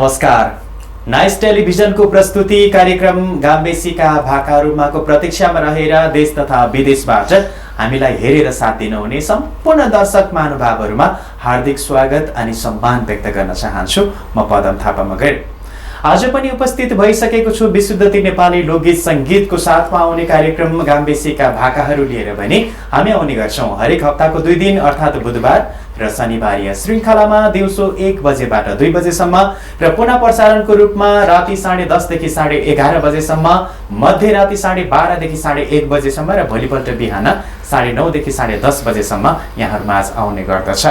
नमस्कार। नाइस टेलिभिजनको प्रस्तुति कार्यक्रम गाम्बेसीका भाकाहरूमाको प्रतीक्षामा रहेर देश तथा विदेशबाट हामीलाई हेरेर साथ दिनुहुने सम्पूर्ण दर्शक महानुभावहरूमा हार्दिक स्वागत अनि सम्मान व्यक्त गर्न चाहन्छु। म पदम थापा मगर आज पनि उपस्थित भइसकेको छु विशुद्धति नेपाली लोकगीत संगीतको साथमा आउने कार्यक्रम गाम्बेसीका भाकाहरू लिएर भने हामी आउने गर्छौं हरेक हप्ताको 2 दिन अर्थात् बुधबार र शनिबार श्रृंखलामा दिउँसो 1 बजेबाट 2 बजेसम्म र पुनः प्रसारणको रूपमा राति 10:30 देखि 11:30 बजेसम्म, मध्यराति 12:30 देखि 1:30 बजेसम्म र भोलिपल्ट बिहान 9:30 देखि 10:30 बजेसम्म यहाँहरूमा आउने गर्दछ।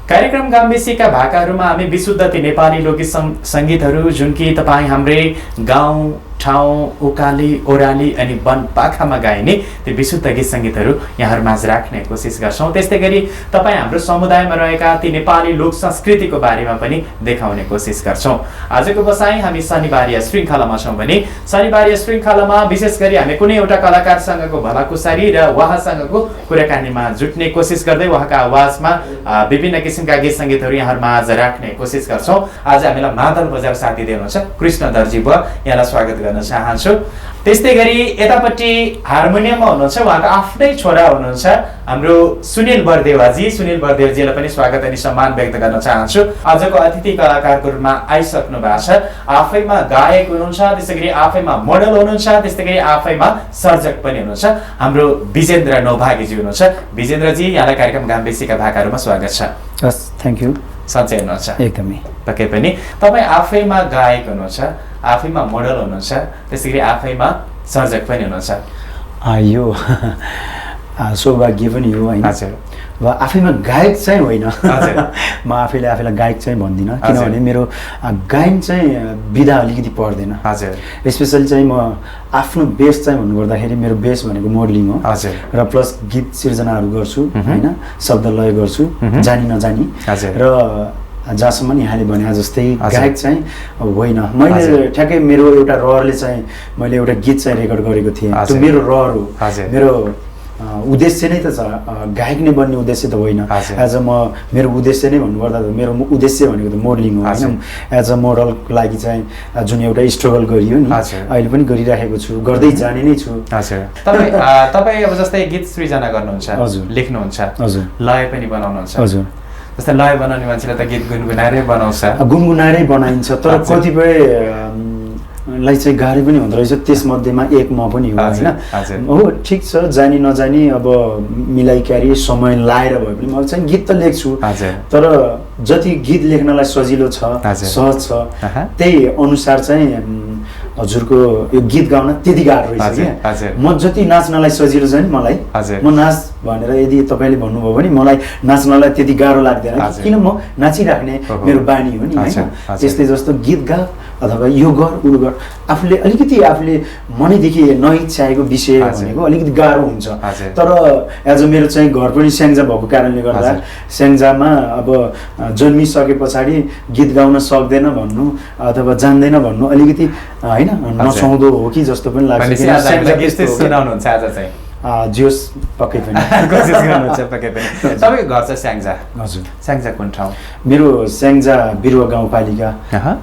कार्यक्रम गाम्बेसीका भाकाहरूमा हामी विशुद्धति नेपाली लोकगीत संगीतहरू जुन कि तपाईँ हाम्रै गाउँ ठाउँ उकाली ओराली अनि वनपाखामा गाइने त्यो विशुद्ध गीत संगीतहरू यहाँहरूमाझ राख्ने कोसिस गर्छौँ। त्यस्तै गरी तपाईँ हाम्रो समुदायमा रहेका ती नेपाली लोक संस्कृतिको बारेमा पनि देखाउने कोसिस गर्छौँ। आजको बसाइ हामी शनिबार श्रृङ्खलामा छौँ भने शनिबार श्रृङ्खलामा विशेष गरी हामी कुनै एउटा कलाकारसँगको भलाकुसारी र उहाँसँगको कुराकानीमा जुट्ने कोसिस गर्दै उहाँका आवाजमा विभिन्न किसिमका गीत संगीतहरू यहाँहरूमाझ राख्ने कोसिस गर्छौँ। आज हामीलाई मादल बजार साथ दिँदै हुनुहुन्छ कृष्ण दर्जी बुवा, यहाँलाई स्वागत गर्न चाहन्छु। त्यस्तै गरी यतापट्टि हार्मोनियममा हुनुहुन्छ उहाँको आफ्नै छोरा हुनुहुन्छ हाम्रो सुनिल बरदेवाजी। सुनिल बरदेवजीलाई पनि स्वागत अनि सम्मान व्यक्त गर्न चाहन्छु। आजको अतिथि कलाकारको रूपमा आइसक्नु भएको छ। आफैमा गायक हुनुहुन्छ, त्यस्तै गरी आफैमा मोडल हुनुहुन्छ, त्यस्तै गरी आफैमा सर्जक पनि हुनुहुन्छ। हाम्रो विजेन्द्र नौभागीजी हुनुहुन्छ। विजेन्द्रजी, यहाँलाई कार्यक्रम गाम्बेसीका भाकाहरूमा स्वागत छ। हस्, थ्याङ्क यू। सन्चै हुनुहुन्छ? एकदमै। पक्कै पनि। तपाईँ आफैमा गायक हुनुहुन्छ, आफैमा मोडल हुनुहुन्छ, त्यसै गरी आफैमा सर्जक पनि हुनुहुन्छ। यो सौभाग्य पनि हो होइन। हजुर। अब आफैमा गायक चाहिँ होइन। म आफैले आफैलाई गायक चाहिँ भन्दिनँ, किनभने मेरो गायन चाहिँ विधा अलिकति पर्दैन। हजुर। स्पेसली चाहिँ म आफ्नो बेस चाहिँ भन्नुपर्दाखेरि मेरो बेस भनेको मोडलिङ हो। हजुर। र प्लस गीत सिर्जनाहरू गर्छु होइन, शब्द लय गर्छु जानी नजानी। र जहाँसम्म यहाँले भने जस्तै गायक चाहिँ होइन। मैले ठ्याक्कै मेरो एउटा रहरले चाहिँ मैले एउटा गीत चाहिँ रेकर्ड गरेको थिएँ। त्यो मेरो रहर हो। मेरो उद्देश्य नै त छ, गायक नै बन्ने उद्देश्य त होइन। एज अ मेरो उद्देश्य नै भन्नुपर्दा मेरो उद्देश्य भनेको त मोडलिङ हो होइन। एज अ मोडलको लागि चाहिँ जुन एउटा स्ट्रगल गरियो नि, अहिले पनि गरिराखेको छु, गर्दै जाने नै छु। तपाईँ अब जस्तै गीत सृजना गर्नुहुन्छ, लेख्नुहुन्छ, हजुर, लय पनि बनाउनुहुन्छ। हजुर। जस्तै लय बनाउने मान्छेले त गीत गुनगुनाएरै बनाउँछ, गुनगुनाएरै बनाइन्छ। तर कतिपय लाई चाहिँ गाह्रो पनि हुँदो रहेछ, त्यसमध्येमा एक म पनि हो होइन। हो, ठिक छ, जानी नजानी अब मिलाइ क्यारी समय लाएर भए पनि म चाहिँ गीत त लेख्छु। तर जति गीत लेख्नलाई सजिलो छ, सहज छ, त्यही अनुसार चाहिँ हजुरको यो गीत गाउन त्यति गाह्रो रहेछ क्या। म जति नाच्नलाई सजिलो छ नि मलाई, म नाच भनेर यदि तपाईँले भन्नुभयो भने मलाई नाच्नलाई त्यति गाह्रो लाग्दैन, किन म नाचिराख्ने मेरो बानी हो नि होइन। त्यस्तै जस्तो गीत गा अथवा यो गर उ गर, आफूले मनैदेखि नइच्छाएको विषय भनेको अलिकति गाह्रो हुन्छ। तर एज अ मेरो चाहिँ घर पनि स्याङ्जा भएको कारणले गर्दा स्याङ्जामा अब जन्मिसके पछाडि गीत गाउन सक्दैन भन्नु अथवा जान्दैन भन्नु अलिकति होइन नसुहाउँदो हो कि जस्तो पनि लाग्छ। जियोस्, पक्कै पनि कोसिस गर्नुहुन्छ। पक्कै पनि। तपाईँको घर चाहिँ स्याङ्जा? हजुर। स्याङ्जा कुन ठाउँ? मेरो स्याङ्जा बिरुवा गाउँपालिका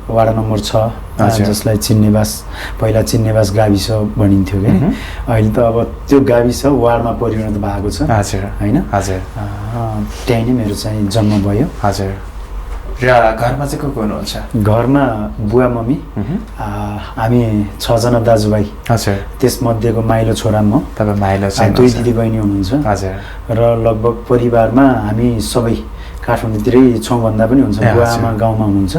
वाडा नम्बर 6, जसलाई चिन्नेवास, पहिला चिन्नेवास गाविस भनिन्थ्यो कि अहिले त अब त्यो गाविस वार्डमा परिणत भएको छ होइन। हजुर। त्यहीँ नै मेरो चाहिँ जन्म भयो। हजुर। र घरमा चाहिँ को हुनुहुन्छ? घरमा बुवा मम्मी, हामी 6 जना दाजुभाइ। हजुर। त्यसमध्येको माइलो छोरा म। तपाईँ माइलो छ? 2 दिदीबहिनी हुनुहुन्छ। हजुर। र लगभग परिवारमा हामी सबै काठमाडौँतिरै छौँ भन्दा पनि हुन्छ। बुवा आमा गाउँमा हुनुहुन्छ,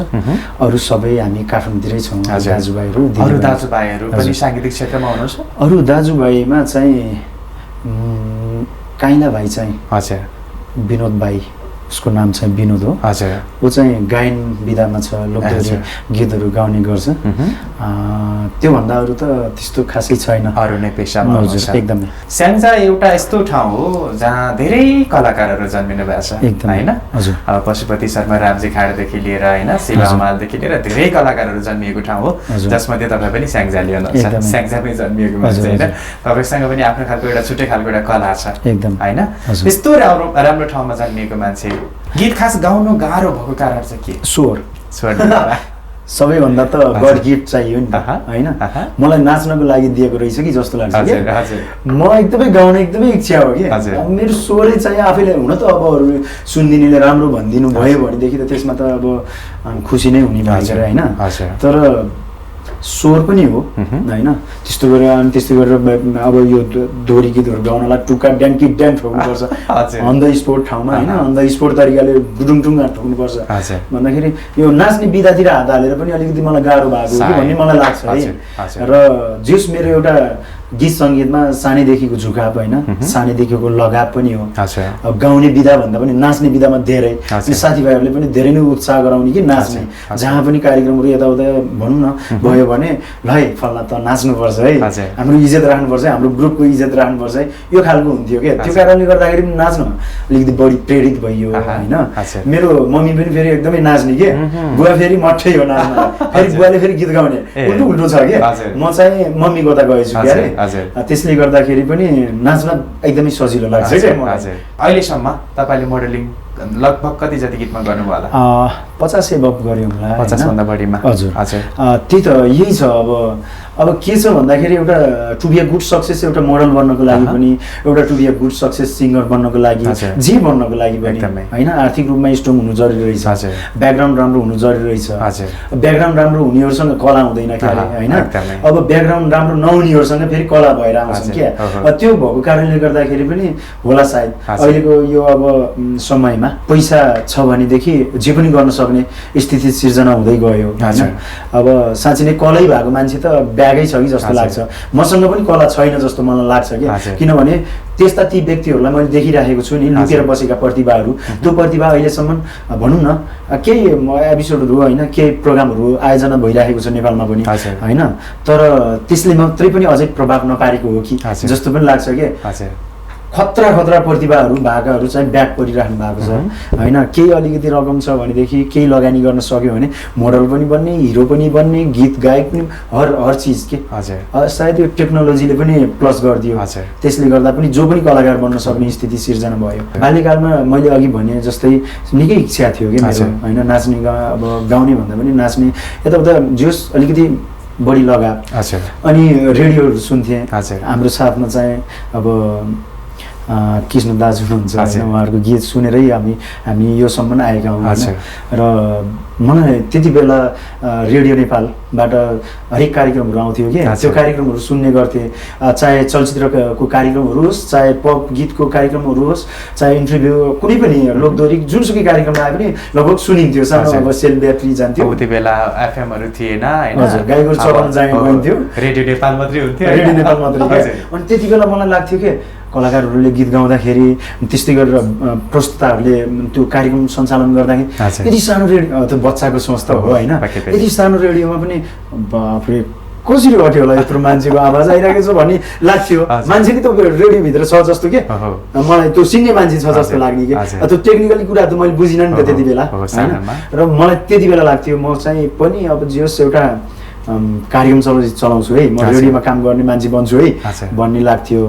अरू सबै हामी काठमाडौँतिरै छौँ। दाजुभाइहरू, अरू दाजुभाइहरू पनि साङ्गीतिक क्षेत्रमा हुनुहुन्छ? अरू दाजुभाइमा चाहिँ काइला भाइ चाहिँ हजुर विनोद भाइ, उसको नाम चाहिँ विनोद हो। हजुर। ऊ चाहिँ गायन विधामा छ, लोकगीत गीतहरू गाउने गर्छ। त्योभन्दा अरू त त्यस्तो खासै छैन, अरू नै पेसामा। हजुर, एकदमै। स्याङ्जा एउटा यस्तो ठाउँ हो जहाँ धेरै कलाकारहरू जन्मिनु भएको छ होइन। हजुर। अब पशुपति शर्मा रामजी खाँडदेखि लिएर होइन, शिव हमालदेखि लिएर धेरै कलाकारहरू जन्मिएको ठाउँ हो, जसमध्ये तपाईँ पनि स्याङ्जाले हुनुहुन्छ। स्याङ्जामै जन्मिएको मान्छे होइन। तपाईँसँग पनि आफ्नो खालको एउटा छुट्टै खालको एउटा कला छ एकदम होइन। त्यस्तो राम्रो ठाउँमा जन्मिएको मान्छे गीत खास गाउनु गाह्रो भएको कारण चाहिँ के? स्वर सबैभन्दा त गड गिफ्ट चाहियो नि त होइन मलाई नाच्नको लागि दिएको रहेछ कि जस्तो लाग्छ कि म एकदमै गाउने एकदमै इच्छा हो कि मेरो स्वरै चाहिँ आफैले हुन त अब अरू सुनिदिनेले राम्रो भनिदिनु भयो भनेदेखि त त्यसमा त अब खुसी नै हुने भन्छ होइन तर स्वर पनि हो होइन त्यस्तो गरेर अनि त्यस्तै गरेर अब यो दोहोरी गीतहरू गाउनलाई टुक्का ड्याङ्की ड्याङ ठोक्नुपर्छ अन द स्पोर्ट ठाउँमा होइन अन द स्पोर्ट तरिकाले डुडुङटुङ ठोक्नुपर्छ भन्दाखेरि यो नाच्ने विधातिर हात हालेर पनि अलिकति मलाई गाह्रो भएको हो कि भन्ने मलाई लाग्छ है र जस मेरो एउटा गीत सङ्गीतमा सानैदेखिको झुकाव होइन सानैदेखिको लगाव पनि हो अब गाउने विधा भन्दा पनि नाच्ने विधामा धेरै साथीभाइहरूले पनि धेरै नै उत्साह गराउने कि नाच्ने जहाँ पनि कार्यक्रमहरू यताउता भनौँ न भयो भने ल है फल्ना त नाच्नुपर्छ है हाम्रो इज्जत राख्नुपर्छ है हाम्रो ग्रुपको इज्जत राख्नुपर्छ है यो खालको हुन्थ्यो क्या त्यो कारणले गर्दाखेरि पनि नाच्न अलिकति बढी प्रेरित भइयो होइन मेरो मम्मी पनि फेरि एकदमै नाच्ने के बुवा फेरि मठै हो नाच्न फेरि बुवाले फेरि गीत गाउने उल्टो उल्टो छ कि म चाहिँ मम्मी कता गएछु क्या अरे त्यसले गर्दाखेरि पनि नाच्न एकदमै सजिलो लाग्छ क्या अहिलेसम्म तपाईँले मोडलिङ लगभग कति जति गीतमा गर्नुभयो होला 50 एबभ गऱ्यो होला 50 भन्दा बढीमा हजुर त्यही त यही छ अब के छ भन्दाखेरि एउटा to be a good success एउटा मोडल बन्नको लागि पनि एउटा to be a good success singer बन्नको लागि जे बन्नको लागि पनि होइन आर्थिक रूपमा स्ट्रङ हुनु जरुरी रहेछ ब्याकग्राउन्ड राम्रो हुनु जरुरी रहेछ ब्याकग्राउन्ड राम्रो हुनेहरूसँग कला हुँदैन क्या होइन अब ब्याकग्राउन्ड राम्रो नहुनेहरूसँग फेरि कला भएर आउँछ क्या त्यो भएको कारणले गर्दाखेरि पनि होला सायद अहिलेको यो अब समयमा पैसा छ भनेदेखि जे पनि गर्न सक्ने स्थिति सिर्जना हुँदै गयो होइन अब साँच्चै नै कलै भएको मान्छे त ब्यागै छ कि जस्तो लाग्छ मसँग पनि कला छैन जस्तो मलाई लाग्छ कि किनभने त्यस्ता ती व्यक्तिहरूलाई मैले देखिराखेको छु नि लुकेर बसेका प्रतिभाहरू त्यो प्रतिभा अहिलेसम्म भनौँ न केही एपिसोडहरू होइन केही प्रोग्रामहरू आयोजना भइरहेको छ नेपालमा पनि होइन तर त्यसले मात्रै पनि अझै प्रभाव नपारेको हो कि जस्तो पनि लाग्छ कि खतरा खतरा प्रतिभाहरू भएकाहरू चाहिँ ब्याक परिराख्नु भएको छ होइन केही अलिकति रकम छ भनेदेखि केही लगानी गर्न सक्यो भने मोडल पनि बन्ने हिरो पनि बन्ने गीत गायक पनि हर चिज के सायद यो टेक्नोलोजीले पनि प्लस गरिदियो त्यसले गर्दा पनि जो पनि कलाकार बन्न सक्ने स्थिति सिर्जना भयो बाल्यकालमा मैले अघि भने जस्तै निकै इच्छा थियो कि मेरो होइन नाच्ने अब गाउने भन्दा पनि नाच्ने यताउता जोस् अलिकति बढी लगाव अनि रेडियोहरू सुन्थेँ हाम्रो साथमा चाहिँ अब कृष्ण दाजु हुनुहुन्छ होइन उहाँहरूको गीत सुनेरै हामी योसम्म आएका हौँ र मलाई त्यति बेला रेडियो नेपालबाट हरेक कार्यक्रमहरू आउँथ्यो कि त्यो कार्यक्रमहरू सुन्ने गर्थेँ चाहे चलचित्रको कार्यक्रमहरू होस् चाहे पप गीतको कार्यक्रमहरू होस् चाहे इन्टरभ्यू कुनै पनि लोकदोरी जुनसुकै कार्यक्रम आए पनि लगभग सुनिन्थ्यो सानो अब सेल ब्याट्री जान्थ्यो त्यति बेला एफएमहरू थिएन होइन गाईगोरु चलाउन गइन्थ्यो रेडियो नेपाल मात्रै हुन्थ्यो रेडियो नेपाल मात्रै अनि त्यति बेला मलाई लाग्थ्यो कि कलाकारहरूले गीत गाउँदाखेरि त्यस्तै गरेर प्रस्तुताहरूले त्यो कार्यक्रम सञ्चालन गर्दाखेरि यति सानो रेडियो त्यो बच्चाको सोच त हो होइन यति सानो रेडियोमा पनि बाफरे कसरी गर्थ्यो होला यत्रो मान्छेको आवाज आइरहेको छ भन्ने लाग्थ्यो मान्छे नि त रेडियोभित्र छ जस्तो के मलाई त्यो सिङ्गे मान्छे छ जस्तो लाग्ने कि त्यो टेक्निकली कुरा त मैले बुझिनँ नि त त्यति बेला होइन र मलाई त्यति बेला लाग्थ्यो म चाहिँ पनि अब जे होस् एउटा कार्यक्रम चलाउँछु है म रेडियोमा काम गर्ने मान्छे बन्छु है भन्ने लाग्थ्यो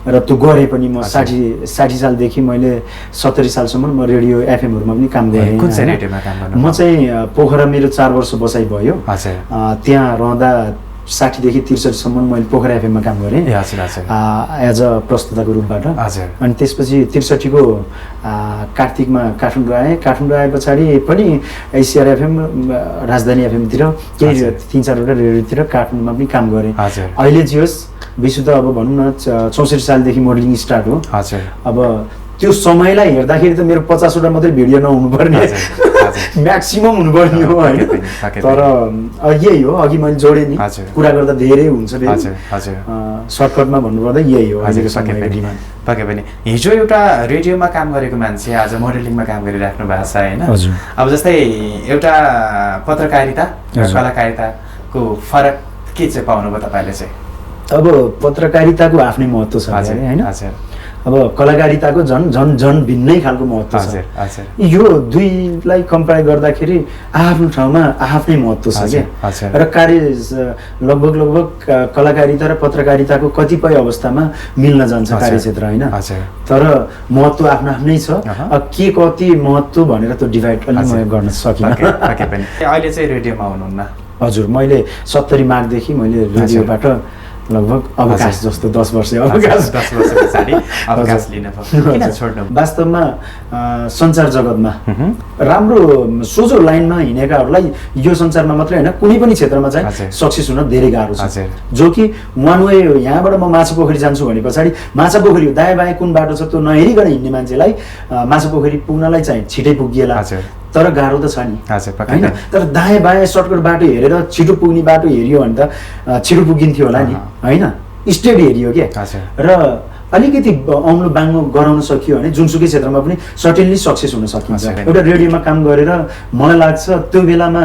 र त्यो गरेँ पनि म 60 सालदेखि मैले 70 सालसम्म म रेडियो एफएमहरूमा पनि काम गरेँ म चाहिँ पोखरा मेरो 4 वर्ष बसाइ भयो त्यहाँ रहँदा 60 देखि 63 सम्म मैले पोखरा एफएममा काम गरेँ एज अ प्रस्तुताको रूपबाट अनि त्यसपछि 63 को कार्तिकमा काठमाडौँ आएँ काठमाडौँ आए पछाडि पनि एसिआर एफएम राजधानी एफएमतिर केही 3-4वटा रेडियोतिर काठमाडौँमा पनि काम गरेँ अहिले जे होस् विशुद्ध अब भनौँ न 64 सालदेखि मोडलिङ स्टार्ट हो अब त्यो समयलाई हेर्दाखेरि त मेरो 50वटा मात्रै भिडियो नहुनुपर्ने म्याक्सिमम हुनुपर्ने हो होइन तर यही हो अघि मैले जोडेँ नि कुरा गर्दा धेरै हुन्छ सर्टकटमा भन्नुपर्दा यही हो अहिलेको समयको डिमान्ड पक्कै पनि हिजो एउटा रेडियोमा काम गरेको मान्छे आज मोडलिङमा काम गरिराख्नु भएको छ होइन अब जस्तै एउटा पत्रकारिता र कलाकारिताको फरक के चाहिँ पाउनुभयो तपाईँले चाहिँ अब पत्रकारिताको आफ्नै महत्त्व छ होइन अब कलाकारिताको झन् भिन्नै खालको महत्त्व छ। यो दुईलाई कम्पेयर गर्दाखेरि आफ्नो ठाउँमा आफ्नै महत्त्व छ क्या। र कार्य लगभग कलाकारिता र पत्रकारिताको कतिपय अवस्थामा मिल्न जान्छ कार्यक्षेत्र होइन, तर महत्त्व आफ्नो आफ्नै छ। के कति महत्त्व भनेर त डिभाइड पनि म गर्न सकिनँ। अहिले चाहिँ रेडियोमा हुनुहुन्न? हजुर, मैले 70 माघदेखि मैले रेडियोबाट लगभग अवकाश जस्तो 10 वर्ष पछाडि अवकाश लिनुभयो। किन छोड्नु? वास्तवमा सञ्चार जगतमा राम्रो सोझो लाइनमा हिँडेकाहरूलाई यो संसारमा मात्रै होइन कुनै पनि क्षेत्रमा चाहिँ सक्सेस हुन धेरै गाह्रो छ। जो कि वान वे यहाँबाट म माछा पोखरी जान्छु भने पछाडि माछा पोखरी दायाँ बायाँ कुन बाटो छ त्यो नहेरिकन हिँड्ने मान्छेलाई माछा पोखरी पुग्नलाई चाहिँ छिटै पुगिएला, तर गाह्रो त छ नि होइन। तर दायाँ बायाँ सर्टकट बाटो हेरेर छिटो पुग्ने बाटो हेरियो भने त छिटो पुगिन्थ्यो होला नि होइन, स्टेट हेरियो क्या। र अलिकति औँलो बाङ्लो गराउन सकियो भने जुनसुकै क्षेत्रमा पनि सर्टेनली सक्सेस हुन सकिन्छ। एउटा रेडियोमा काम गरेर मलाई लाग्छ त्यो बेलामा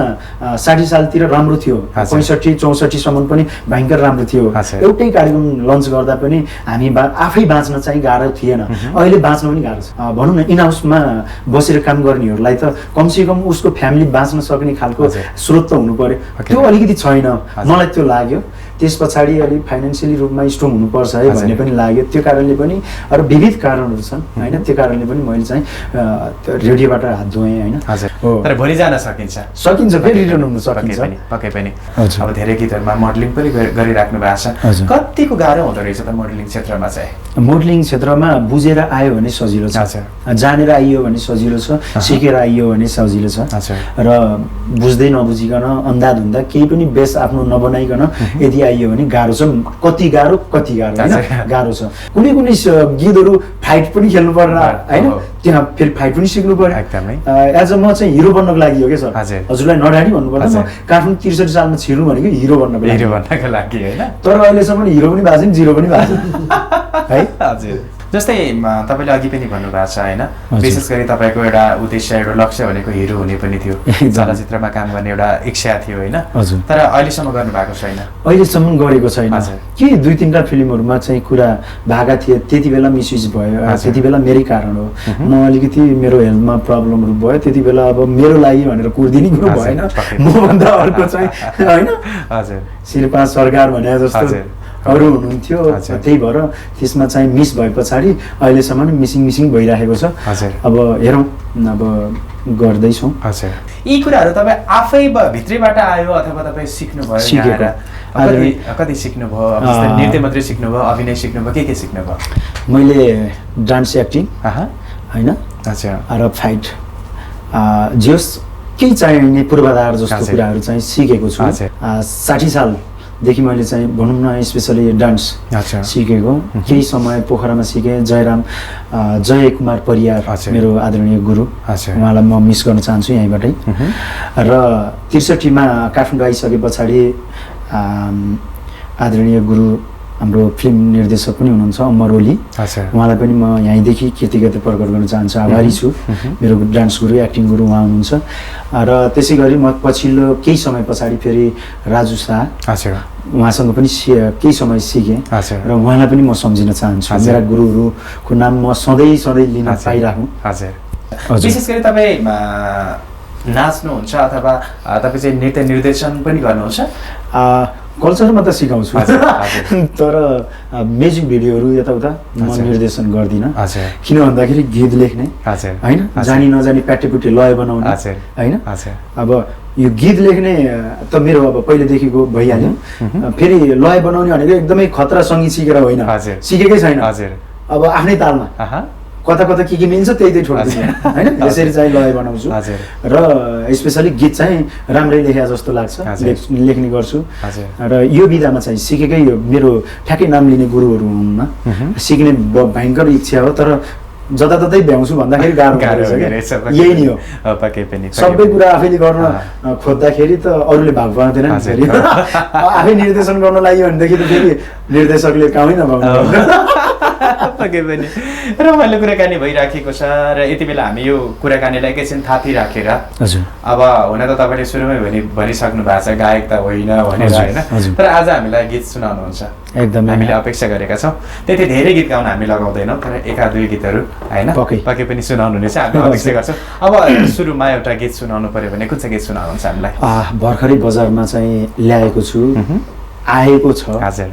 60 सालतिर राम्रो थियो, 65-64 सम्म पनि भयङ्कर राम्रो थियो। एउटै कार्यक्रम लन्च गर्दा पनि हामी आफै बाँच्न चाहिँ गाह्रो थिएन, अहिले बाँच्न पनि गाह्रो छ। भनौँ न इन हाउसमा बसेर काम गर्नेहरूलाई त कमसेकम उसको फ्यामिली बाँच्न सक्ने खालको स्रोत त हुनु पर्यो, त्यो अलिकति छैन। मलाई त्यो लाग्यो। त्यस पछाडि अलिक फाइनेन्सियली रूपमा स्ट्रङ हुनुपर्छ है भन्ने पनि लाग्यो। त्यो कारणले पनि अरू विविध कारणहरू छन् होइन, त्यो कारणले पनि मैले चाहिँ रेडियोबाट हात धोएँ होइन। तर भोलि जान सकिन्छ? सकिन्छ, फेरि रिटर्न हुन सकिन्छ पक्कै पनि। अब धेरै गीतहरूमा मोडलिङ पनि गरिराख्नु भएको छ, कतिको गाह्रो हुँदो रहेछ त मोडलिङ क्षेत्रमा चाहिँ? मोडलिङ क्षेत्रमा बुझेर आयो भने सजिलो छ, जानेर आइयो भने सजिलो छ, सिकेर आइयो भने सजिलो छ। र बुझ्दै नबुझिकन अन्धाधुन्दा केही पनि बेस आफ्नो नबनाइकन यदि आइयो भने गाह्रो छ। कति गाह्रो होइन, गाह्रो छ। कुनै कुनै गीतहरू फाइट पनि खेल्नु पर्ला होइन, त्यहाँ फेरि फाइट पनि सिक्नु पर्यो। एज अ म चाहिँ हिरो बन्नको लागि हो क्या सर, हजुरलाई नडाडी भन्नुपर्दा म काठमाडौँ 63 सालमा छिर्नु भनेको हिरो बन्नको लागि होइन। तर अहिलेसम्म हिरो पनि भएको छैन, जिरो पनि भएको छैन है। हजुर, जस्तै तपाईँले अघि पनि भन्नुभएको छ होइन, विशेष गरी तपाईँको एउटा उद्देश्य एउटा लक्ष्य भनेको हिरो हुने पनि थियो, चलचित्रमा काम गर्ने एउटा इच्छा थियो होइन, तर अहिलेसम्म गर्नुभएको छैन? अहिलेसम्म गरेको छैन। के 2-3टा फिल्महरूमा चाहिँ कुरा भएका थिए, त्यति बेला मिसयुज भयो, त्यति बेला मेरै कारण हो। म अलिकति मेरो हेल्थमा प्रब्लमहरू भयो, त्यति बेला अब मेरो लागि भनेर कुर्दिने कुरो भएन, मभन्दा अर्को चाहिँ होइन शिल्पा सरकार भने जस्तो अरू हुनुहुन्थ्यो, त्यही भएर त्यसमा चाहिँ मिस भए पछाडि अहिलेसम्म मिसिङ भइरहेको छ। अब हेरौँ, अब गर्दैछौँ। यी कुराहरू तपाईँ आफै भित्रैबाट आयो अथवा तपाईँ सिक्नुभयो? कति सिक्नुभयो? नृत्य मात्रै सिक्नुभयो, अभिनय सिक्नुभयो, के सिक्नुभयो? मैले डान्स एक्टिङ होइन र फाइट जे होस् केही चाहिने पूर्वाधार जस्तो कुराहरू चाहिँ सिकेको छु। 60 सालदेखि मैले चाहिँ भनौँ न स्पेसली डान्स सिकेको। केही समय पोखरामा सिकेँ। जय कुमार परियार मेरो आदरणीय गुरु, उहाँलाई म मिस गर्न चाहन्छु यहीँबाटै। र 63मा काठमाडौँ आइसके पछाडि आदरणीय गुरु हाम्रो फिल्म निर्देशक पनि हुनुहुन्छ अमर ओली, उहाँलाई पनि म यहीँदेखि कृतज्ञता प्रकट गर्न चाहन्छु, आभारी छु। मेरो डान्स गुरु, एक्टिङ गुरु उहाँ हुनुहुन्छ। र त्यसै गरी म पछिल्लो केही समय पछाडि फेरि राजु शाह, उहाँसँग पनि केही समय सिकेँ र उहाँलाई पनि म सम्झिन चाहन्छु। मेरा गुरुहरूको नाम म सधैँ लिन पाइराखौँ। विशेष गरी तपाईँ नाच्नुहुन्छ अथवा तपाईँ चाहिँ नृत्य निर्देशन पनि गर्नुहुन्छ? कल्चरमा त सिकाउँछु, तर म्युजिक भिडियोहरू यताउता म निर्देशन गर्दिनँ। किन भन्दाखेरि गीत लेख्ने होइन, जानी नजानी प्याटेपुटे लय बनाउने होइन। अब यो गीत लेख्ने त मेरो अब पहिलेदेखिको भइहाल्यो, फेरि लय बनाउने भनेको एकदमै खतरा सङ्गीत सिकेर होइन, सिकेकै छैन। अब आफ्नै तालमा कता के मिल्छ त्यही ठोक्दिनँ होइन, यसरी चाहिँ लय बनाउँछु। र स्पेसली गीत चाहिँ राम्रै लेखे जस्तो लाग्छ, लेख्ने गर्छु। र यो विधामा चाहिँ सिकेकै मेरो ठ्याक्कै नाम लिने गुरुहरू हुनुहुन्न, सिक्ने भयङ्कर इच्छा हो, तर जताततै भ्याउँछु भन्दाखेरि गाह्रो रहेछ। यही नै हो, सबै कुरा आफैले गर्न खोज्दाखेरि त अरूले भाग पाउँदैन नि फेरि। आफै निर्देशन गर्न लाग्यो भनेदेखि त फेरि निर्देशकले कामै नपाउनु। पक्कै पनि रमाइलो कुराकानी भइराखेको छ र यति बेला हामी यो कुराकानीलाई एकैछिन थाती राखेर हजुर अब हुन त तपाईँले सुरुमै भनिसक्नु भएको छ गायक त होइन भनेर होइन, तर आज हामीलाई गीत सुनाउनुहुन्छ एकदमै हामीले अपेक्षा गरेका छौँ। त्यति धेरै गीत गाउन हामी लगाउँदैनौँ, तर एका दुई गीतहरू होइन पक्कै पनि सुनाउनु हुनेछ, हामी अपेक्षा गर्छौँ। अब सुरुमा एउटा गीत सुनाउनु पर्यो भने कुन चाहिँ गीत सुनाउनुहुन्छ हामीलाई? भर्खरै बजारमा चाहिँ ल्याएको छु, आएको छ। हजुर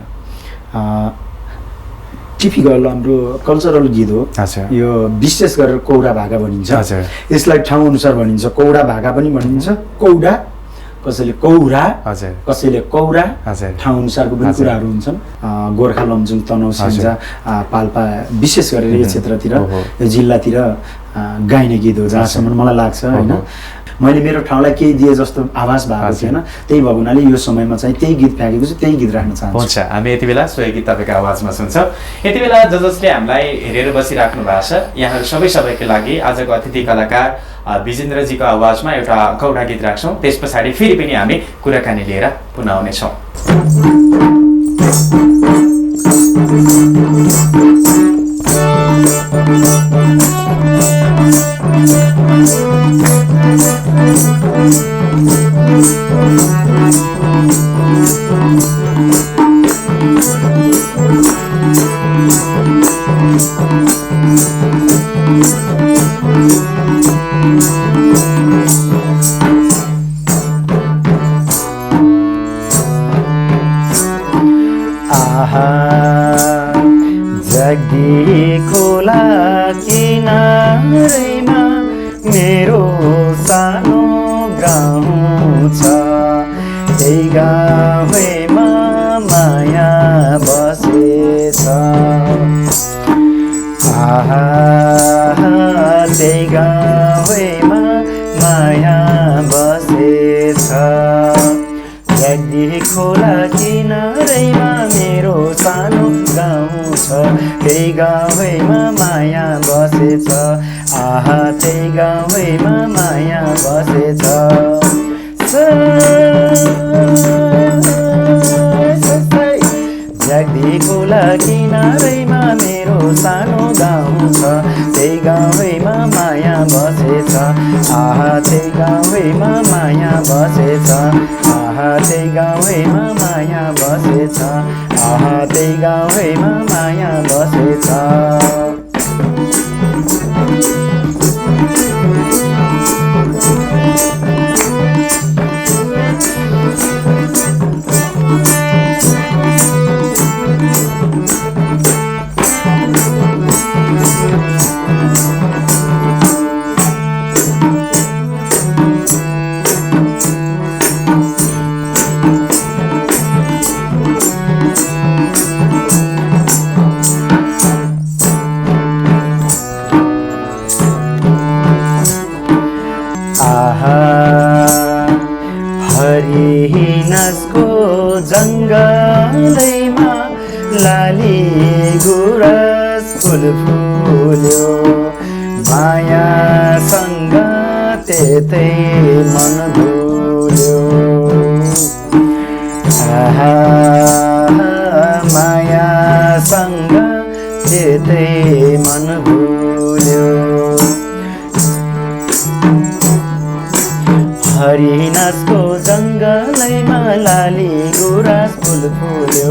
टिपिकल हाम्रो कल्चरल गीत हो यो, विशेष गरेर कौडा भाका भनिन्छ। यसलाई ठाउँ अनुसार भनिन्छ, कौडा भाका पनि भनिन्छ, कौडा कसैले कौरा कसैले कौरा, ठाउँ अनुसारको पनि कुराहरू हुन्छन्। गोर्खा लमजुङ तनहुँ स्याङ्जा पाल्पा विशेष गरेर यो क्षेत्रतिर यो जिल्लातिर गाइने गीत हो जहाँसम्म मलाई लाग्छ होइन। मैले मेरो ठाउँलाई केही दिए जस्तो आभास भएको थिएन, त्यही भएको हुनाले यो समयमा चाहिँ त्यही गीत फ्याँकेको छु, त्यही गीत राख्न चाहन्छु। हुन्छ, हामी यति बेला सोही गीत तपाईँको आवाजमा सुन्छौँ। यति बेला जसले हामीलाई हेरेर बसिराख्नु भएको छ यहाँहरू सबैको लागि आजको अतिथि कलाकार विजेन्द्रजीको आवाजमा एउटा कौडा गीत राख्छौँ, त्यस पछाडि फेरि पनि हामी कुराकानी लिएर पुनः आउनेछौँ। जगी खोला किनारैमा मेरो सानो गाउँ छ, त्यही गाउँमा माया बसेछ। त्यही गाउँमा माया बसेछ। जगी खोला किनारैमा मेरो सानो गाउँ छ, त्यही गाउँमा माया बसेछ। त्यही गाउँमा माया बसेछ। जगी खोला किनारैमा मेरो सानो गाउँ छ, त्यही गाउँमा माया बसेछ। त्यही गाउँमा माया बसेछ। त्यही गाउँमा माया बसेछ। त्यही गाउँमा माया बसेछ। हरिहिनसको जङ्गलैमा लाली गुराँस फुल फुल्यो, मायासँग त्यतै मन भुल्यो। मायासँग त्यतै मन भुल्यो। हरिनासको जङ्गलैमा लाली गुराँस फुल फुल्यो,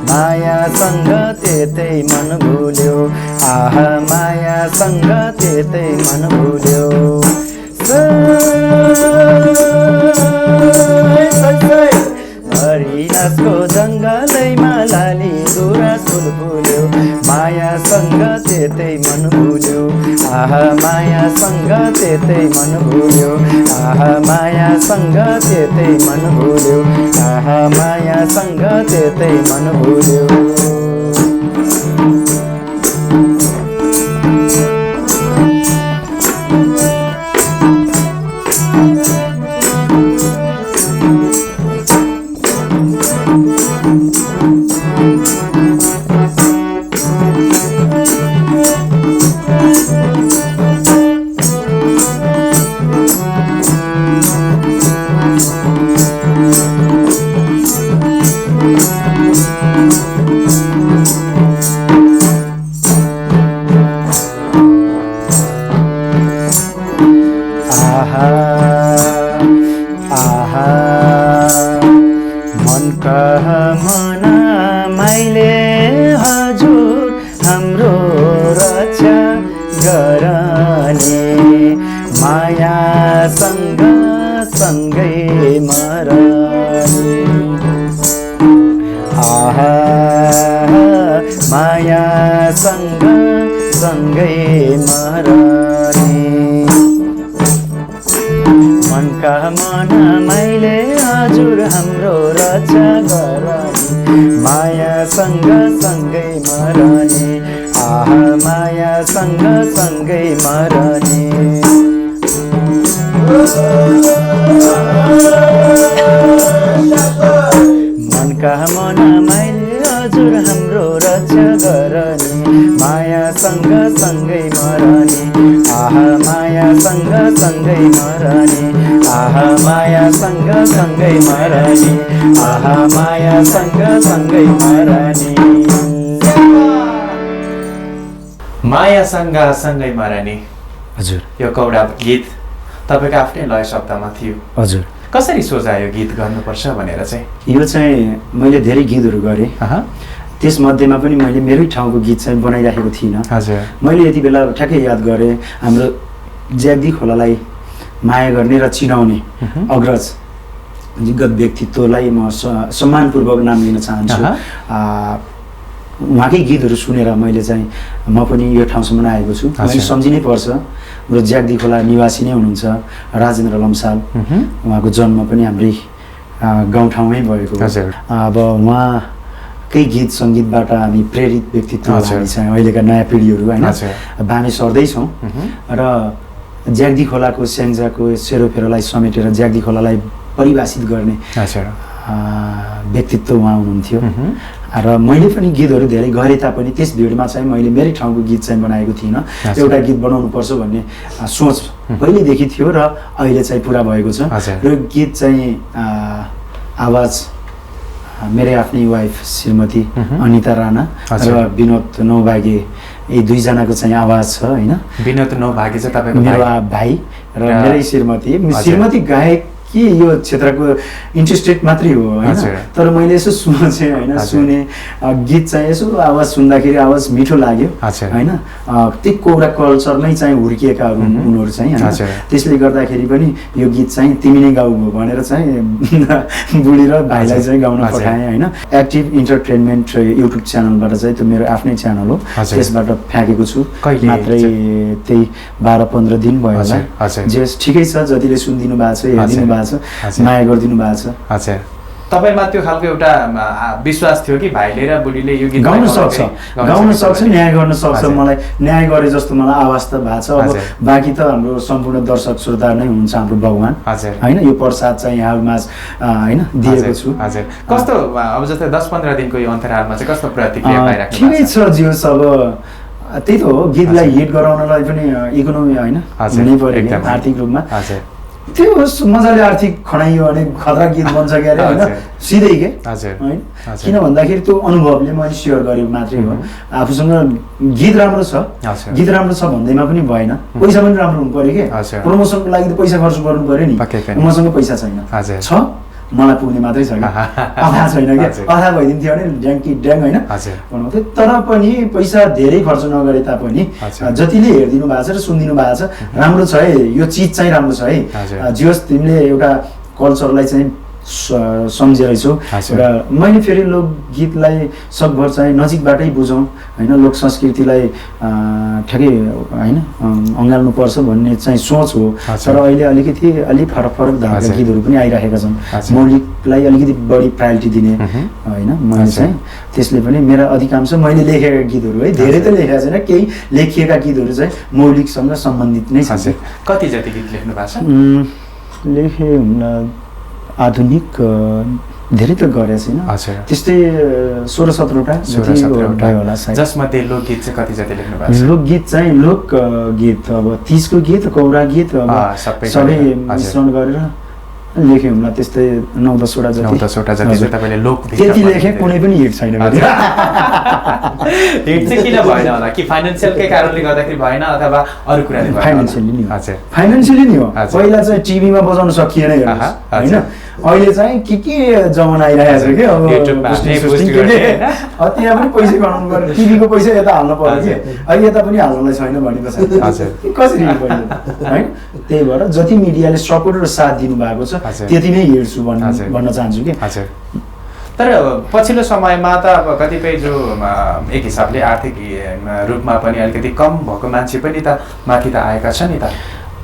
मायासँग त्यतै मन भुल्यो। मायासँग त्यतै मन भुल्यो। हरिनासको जङ्गलैमा लाली गुराँस फुल फुल्यो, मायासँग त्यतै मन भुल्यो। मायासँग त्यतै मन भुल्यो। मायासँग त्यतै मन भुल्यो। मायासँग त्यतै मन भुल्यो। मायासँग सँगै मरने मनका मन मैले हजुर हाम्रो रक्षा गरने मायासँग सँगै मरने आहा मायासँग सँगै मरने मनका मन मैले हजुर हाम्रो रक्षा गरने मायासँग सँगै मरने आहा मायासँग सँगै मरने आहा मायासँग सँगै मरने आहा मायासँग सँगै मरने मायासँग सँगै मरने। हजुर यो कौडा गीत तपाईँको आफ्नै लय शब्दमा थियो। हजुर कसरी सोचायो गीत गर्नुपर्छ भनेर चाहिँ? यो चाहिँ मैले धेरै गीतहरू गरेँ, त्यसमध्येमा पनि मैले मेरै ठाउँको गीत चाहिँ बनाइराखेको थिइनँ। हजुर मैले यति बेला ठ्याक्कै याद गरेँ हाम्रो ज्याग्दी खोलालाई माया गर्ने र चिनाउने अग्रज गत व्यक्तित्वलाई म सम्मानपूर्वक नाम लिन चाहन्छु। उहाँकै गीतहरू सुनेर मैले चाहिँ म पनि यो ठाउँसम्म आएको छु। मैले सम्झिनै पर्छ, मेरो ज्याग्दी खोला निवासी नै हुनुहुन्छ राजेन्द्र लम्साल, उहाँको जन्म पनि हाम्रै गाउँठाउँमै भएको। अब उहाँकै गीत सङ्गीतबाट हामी प्रेरित व्यक्तित्व हामी चाहिँ अहिलेका नयाँ पिँढीहरू होइन हामी सर्दैछौँ र ज्याग्दी खोलाको स्याङ्जाको सेरोफेरोलाई समेटेर ज्याग्दी खोलालाई परिभाषित गर्ने व्यक्तित्व उहाँ हुनुहुन्थ्यो। र मैले पनि गीतहरू धेरै गरेँ तापनि त्यस भिडमा चाहिँ मैले मेरै ठाउँको गीत चाहिँ बनाएको थिइनँ। एउटा गीत बनाउनुपर्छ भन्ने सोच पहिलेदेखि थियो र अहिले चाहिँ पुरा भएको छ। र गीत चाहिँ आवाज मेरै आफ्नै वाइफ श्रीमती अनिता राणा र विनोद नौभागे, यी दुईजनाको चाहिँ आवाज छ होइन। विनोद नौभागे चाहिँ तपाईँको मेरो भाइ र मेरै श्रीमती। श्रीमती गायक कि यो क्षेत्रको इन्ट्रेस्टेड मात्रै हो होइन, तर मैले यसो सोचेँ होइन, सुने गीत चाहिँ यसो आवाज सुन्दाखेरि आवाज मिठो लाग्यो होइन। त्यही कौडा कल्चरमै चाहिँ हुर्किएकाहरू उनीहरू चाहिँ होइन, त्यसले गर्दाखेरि पनि यो गीत चाहिँ तिमी नै गाऊ भनेर चाहिँ बुढी र भाइलाई चाहिँ गाउन पठाएँ होइन। एक्टिभ इन्टरटेनमेन्ट युट्युब च्यानलबाट चाहिँ त्यो मेरो आफ्नै च्यानल हो, त्यसबाट फ्याँकेको छु मात्रै त्यही 12-15 दिन भयो होला। जे ठिकै छ, जतिले सुनिदिनु भएको छ हेरिदिनु भएको छ माया गरिदिनु भएको छ। तपाईँमा त्यो खालको एउटा विश्वास थियो कि भाइले र बुढीले यो गीत गाउन सक्छ, न्याय गर्न सक्छ, मलाई न्याय गरे जस्तो मलाई आवाज त भएको छ। अब बाँकी त हाम्रो सम्पूर्ण दर्शक श्रोता नै हुनुहुन्छ हाम्रो भगवान् होइन। यो प्रसाद चाहिँ यहाँमा होइन दिएको छु। कस्तो अब जस्तै 10-15 दिनको यो अन्तरालमा चाहिँ कस्तो प्रतिक्रिया पाइराख्नु भएको छ? ठिकै छ जियोस्। अब त्यही त हो, गीतलाई हिट गराउनलाई पनि इकोनोमी होइन हुनै पर्यो आर्थिक रूपमा। त्यो मजाले आर्थिक खनाइयो भने खतरा गीत बन्छ क्या अरे होइन, सिधै के होइन। किन भन्दाखेरि त्यो अनुभवले मैले सेयर गरेको मात्रै हो। आफूसँग गीत राम्रो छ, गीत राम्रो छ भन्दैमा पनि भएन, पैसा पनि राम्रो हुनु पर्यो कि। प्रमोसनको लागि त पैसा खर्च गर्नु पर्यो नि, मसँग पैसा छैन, छ मलाई पुग्ने मात्रै छैन, अथा छैन क्या। अथा भइदिन्थ्यो भने ड्याङ्की ड्याङ होइन भन्नुहुन्थ्यो। तर पनि पैसा धेरै खर्च नगरे तापनि जतिले हेरिदिनु भएको छ र सुनिदिनु भएको छ, राम्रो छ है यो चिज चाहिँ राम्रो छ है। जे होस् तिमीले एउटा कल्चरलाई चाहिँ सम्झेरैछौ र मैले फेरि लोकगीतलाई सकभर चाहिँ नजिकबाटै बुझौँ होइन, लोक संस्कृतिलाई ठ्याक्कै होइन अँगाल्नुपर्छ भन्ने चाहिँ सोच हो। तर अहिले अलिक फरक धारका गीतहरू पनि आइरहेका छन्, मौलिकलाई अलिकति बढी प्रायोरिटी दिने होइन। मैले चाहिँ त्यसले पनि मेरा अधिकांश मैले लेखेका गीतहरू है, धेरै त लेखेका छैन, केही लेखिएका गीतहरू चाहिँ मौलिकसँग सम्बन्धित नै छ। कति जति गीत लेख्नु भएको छ? लेखे आधुनिक धेरै त गरेको छैन, त्यस्तै 16-17वटा भयो होला सायद। जसमध्ये लोकगीत चाहिँ कति जति लेख्नु भएको छ? लोकगीत चाहिँ लोकगीत अब 30को गीत, कौडा गीत अब सबै मिश्रण गरेर लेखेँ होला, त्यस्तै 9-10वटा जति। 9-10वटा जति चाहिँ तपाईँले लोक त्यति लेखेँ, कुनै पनि हिट छैन। हिट चाहिँ किन भएन होला? कि फाइनेन्सियलकै कारणले गर्दाखेरि भएन अथवा अरू कुराले भएन? फाइनेन्सियली नि हो, फाइनेन्सियली नि हो। पहिला चाहिँ टिभीमा बजाउन सकिएन होइन, अहिले चाहिँ के जमाना आइरहेको छ कि अब त्यहाँ पनि पैसा कमाउनु पर्यो, टिभीको पैसा यता हाल्नु पर्यो कि, अहिले यता पनि हाल्नलाई छैन भनेपछि कसरी होइन। त्यही भएर जति मिडियाले सपोर्ट र साथ दिनुभएको छ त्यति नै हेर्छु भन्न चाहन्छु कि। तर पछिल्लो समयमा त अब कतिपय जो एक हिसाबले आर्थिक रूपमा पनि अलिकति कम भएको मान्छे पनि त माथि त आएका छन् नि त।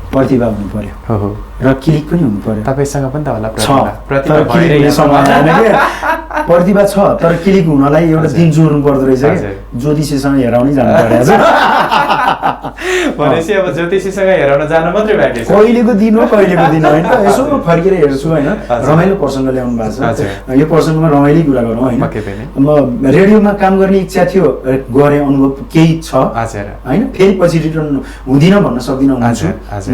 प्रतिभा हुनु पर्यो हो र क्लिक पनि हुनु पर्यो। तपाईसँग पनि त होला प्रतिभा छ तर क्लिक हुनलाई एउटा दिन जोड्नु पर्दो रहेछ कि ज्योतिषीसँग हेराउनै जानु पर्यो भनेपछि अब ज्योतिषीसँग हेराउन जानु मात्रै बाँकी छ। कहिलेको दिन हो कहिलेको दिन होइन यसो फर्केर हेर्छु होइन रमाइलो प्रसङ्ग ल्याउनु भएको छ यो प्रसङ्गमा रमाइलो कुरा गरौँ होइन। म रेडियोमा काम गर्ने इच्छा थियो गरेँ अनुभव केही छ होइन फेरि पछि रिटर्न हुँदिनँ भन्न सक्दिनँ हुन्छु।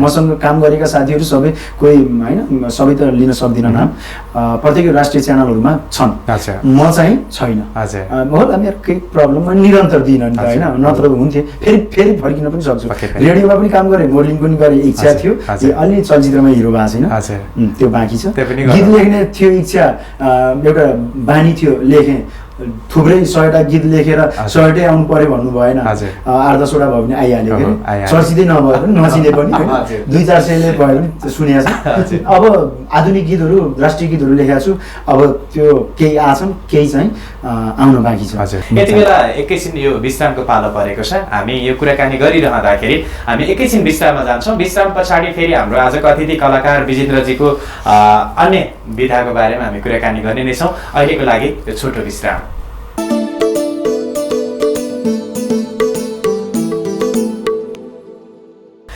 मसँग काम गरेका साथीहरू सबै कोही होइन सबै त लिन सक्दिनँ नाम प्रत्येक राष्ट्रिय च्यानलहरूमा छन् म चाहिँ छैन होला मेरो केही प्रब्लम निरन्तर दिइनँ नि त होइन नत्र हुन्थ्यो फेरि फर्किन पनि सक्छु। रेडियोमा पनि काम गरेँ मोडलिङ पनि गरेँ इच्छा थियो अलि चलचित्रमा हिरो भएको छैन त्यो बाँकी छ। गीत लेख्ने थियो इच्छा एउटा बानी थियो लेखेँ थुप्रै 100टा गीत लेखेर 100टै आउनु पर्यो भन्नु भएन 8-10वटा भयो भने आइहाल्यो कि चर्चिँदै नभए पनि नचिने पनि 200-400ले भयो भने सुनेको छ। अब आधुनिक गीतहरू राष्ट्रिय गीतहरू लेखेको छु अब त्यो केही आछन् केही चाहिँ आउन बाँकी छ। यति बेला एकैछिन यो विश्रामको पालो परेको छ। हामी यो कुराकानी गरिरहँदाखेरि हामी एकैछिन विश्राममा जान्छौँ। विश्राम पछाडि फेरि हाम्रो आजको अतिथि कलाकार विजेन्द्रजीको अन्य विधाको बारेमा हामी कुराकानी गर्ने नै छौँ। अहिलेको लागि यो छोटो विश्राम।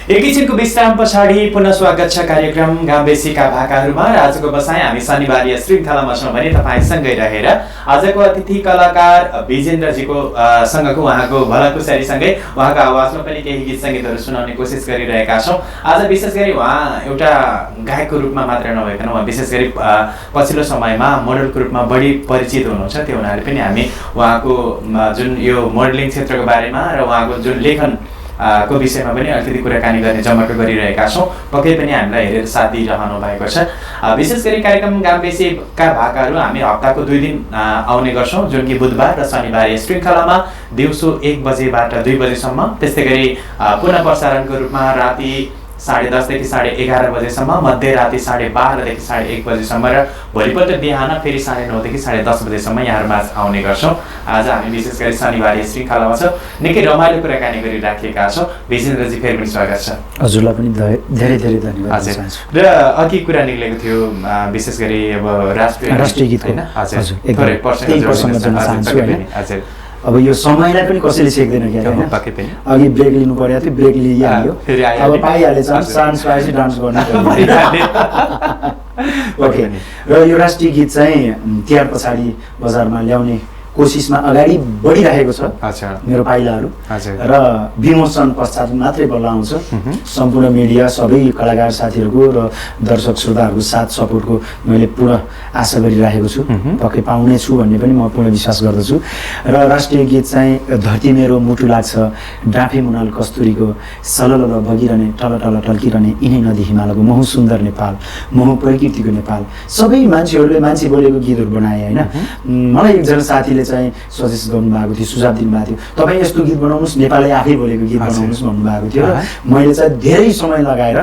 एकैछिनको विश्राम पछाडि पुनः स्वागत छ कार्यक्रम गाम्बेसीका भाकाहरूमा। र आजको बसाइ हामी शनिबारीय श्रृङ्खलामा छौँ भने तपाईँसँगै रहेर आजको अतिथि कलाकार विजेन्द्रजीको सँगको उहाँको भलाकुसारीसँगै उहाँको आवाजमा पनि केही गीत सङ्गीतहरू सुनाउने कोसिस गरिरहेका छौँ। आज विशेष गरी उहाँ एउटा गायकको रूपमा मात्र नभइकन उहाँ विशेष गरी पछिल्लो समयमा मोडलको रूपमा बढी परिचित हुनुहुन्छ। त्यो हुनाले पनि हामी उहाँको जुन यो मोडलिङ क्षेत्रको बारेमा र उहाँको जुन लेखन को विषयमा पनि अलिकति कुराकानी गर्ने जमर्को गरिरहेका छौँ। पक्कै पनि हामीलाई हेरेर साथ दिइरहनु भएको छ। विशेष गरी कार्यक्रम गाम्बेसीका भाकाहरू हामी हप्ताको 2 दिन आउने गर्छौँ जुन कि बुधबार र शनिबार यस श्रृङ्खलामा दिउँसो 1 बजेबाट 2 बजेसम्म। त्यस्तै गरी पुनः प्रसारणको रूपमा राति 10:30 देखि 11:30 बजेसम्म, मध्यराति 12:30 देखि 1:30 बजेसम्म र भोलिपल्ट बिहान फेरि 9:30 देखि 10:30 बजेसम्म यहाँहरूमा आउने गर्छौँ। आज हामी विशेष गरी शनिबार श्रृङ्खलामा छौँ। निकै रमाइलो कुराकानी गरिराखेका छौँ। विजेन्द्रजी फेरि पनि स्वागत छ। हजुरलाई पनि धेरै धेरै धन्यवाद चाहन्छु। र अघि कुरा निक्लेको थियो विशेष गरी अब राष्ट्रिय गीत होइन हजुर अब यो समयलाई पनि कसैले सेक्दैन क्या होइन। अघि ब्रेक लिनु परेको थियो ब्रेक लिइहाल्यो अब पाइहालेछ चान्स पाएपछि डान्स गर्न ओके। र यो राष्ट्रिय गीत चाहिँ तिहार पछाडि बजारमा ल्याउने कोसिसमा अगाडि बढिरहेको छ मेरो पाइलाहरू र विमोचन पश्चात मात्रै बल्ल आउँछ। सम्पूर्ण मिडिया सबै कलाकार साथीहरूको र दर्शक श्रोताहरूको साथ सपोर्टको मैले पूर्ण आशा गरिरहेको छु। पक्कै पाउने छु भन्ने पनि म पूर्ण विश्वास गर्दछु। र राष्ट्रिय गीत चाहिँ धरती मेरो मुटु लाग्छ डाँफे मुनाल कस्तुरीको सलल बगिरहने टल टल टल्किरहने यिनै नदी हिमालको महु सुन्दर नेपाल महु प्रकृतिको नेपाल सबै मान्छेहरूले मान्छे बोलेको गीतहरू बनाए होइन। मलाई एकजना साथीले चाहिँ सजेस्ट गर्नुभएको थियो सुझाव दिनुभएको थियो तपाईँ यस्तो गीत बनाउनुहोस् नेपाली आफै बोलेको गीत बनाउनुहोस् भन्नुभएको थियो। मैले चाहिँ धेरै समय लगाएर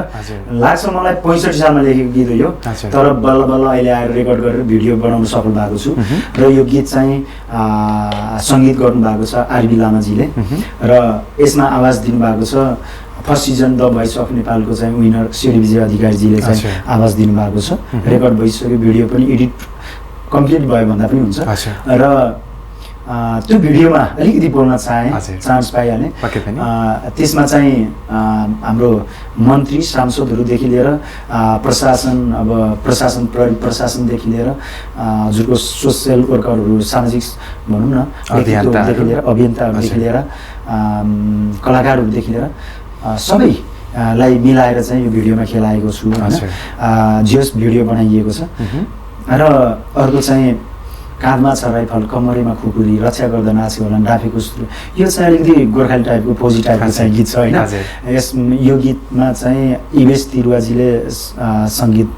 लाग्छ मलाई 65 सालमा लेखेको गीत हो यो तर बल्ल बल्ल अहिले आएर रेकर्ड गरेर भिडियो बनाउन सफल भएको छु। र यो गीत चाहिँ सङ्गीत गर्नुभएको छ आरबी लामाजीले र यसमा आवाज दिनुभएको छ first season the voice of नेपालको चाहिँ विनर श्री विजय अधिकारीजीले चाहिँ आवाज दिनुभएको छ। रेकर्ड भइसक्यो भिडियो पनि एडिट कम्प्लिट भयो भन्दा पनि हुन्छ। र त्यो भिडियोमा अलिकति बोल्न चान्स पाइहालेँ। त्यसमा चाहिँ हाम्रो मन्त्री सांसदहरूदेखि लिएर प्रशासन अब प्रशासन प्रहरी प्रशासनदेखि लिएर हजुरको सोसियल वर्करहरू सामाजिक भनौँ न व्यक्तित्वहरूदेखि लिएर अभियन्ताहरूदेखि लिएर कलाकारहरूदेखि लिएर सबैलाई मिलाएर चाहिँ यो भिडियोमा खेलाएको छु होइन। जियोस् भिडियो बनाइएको छ। र अर्को चाहिँ काँधमा छ राइफल कमरेमा खुकुरी रक्षा गर्दा नाचेको होला डाँफेको सुरु यो चाहिँ अलिकति गोर्खाली टाइपको फौजी टाइपको चाहिँ गीत छ होइन। यस यो गीतमा चाहिँ इवेश तिरुवाजीले सङ्गीत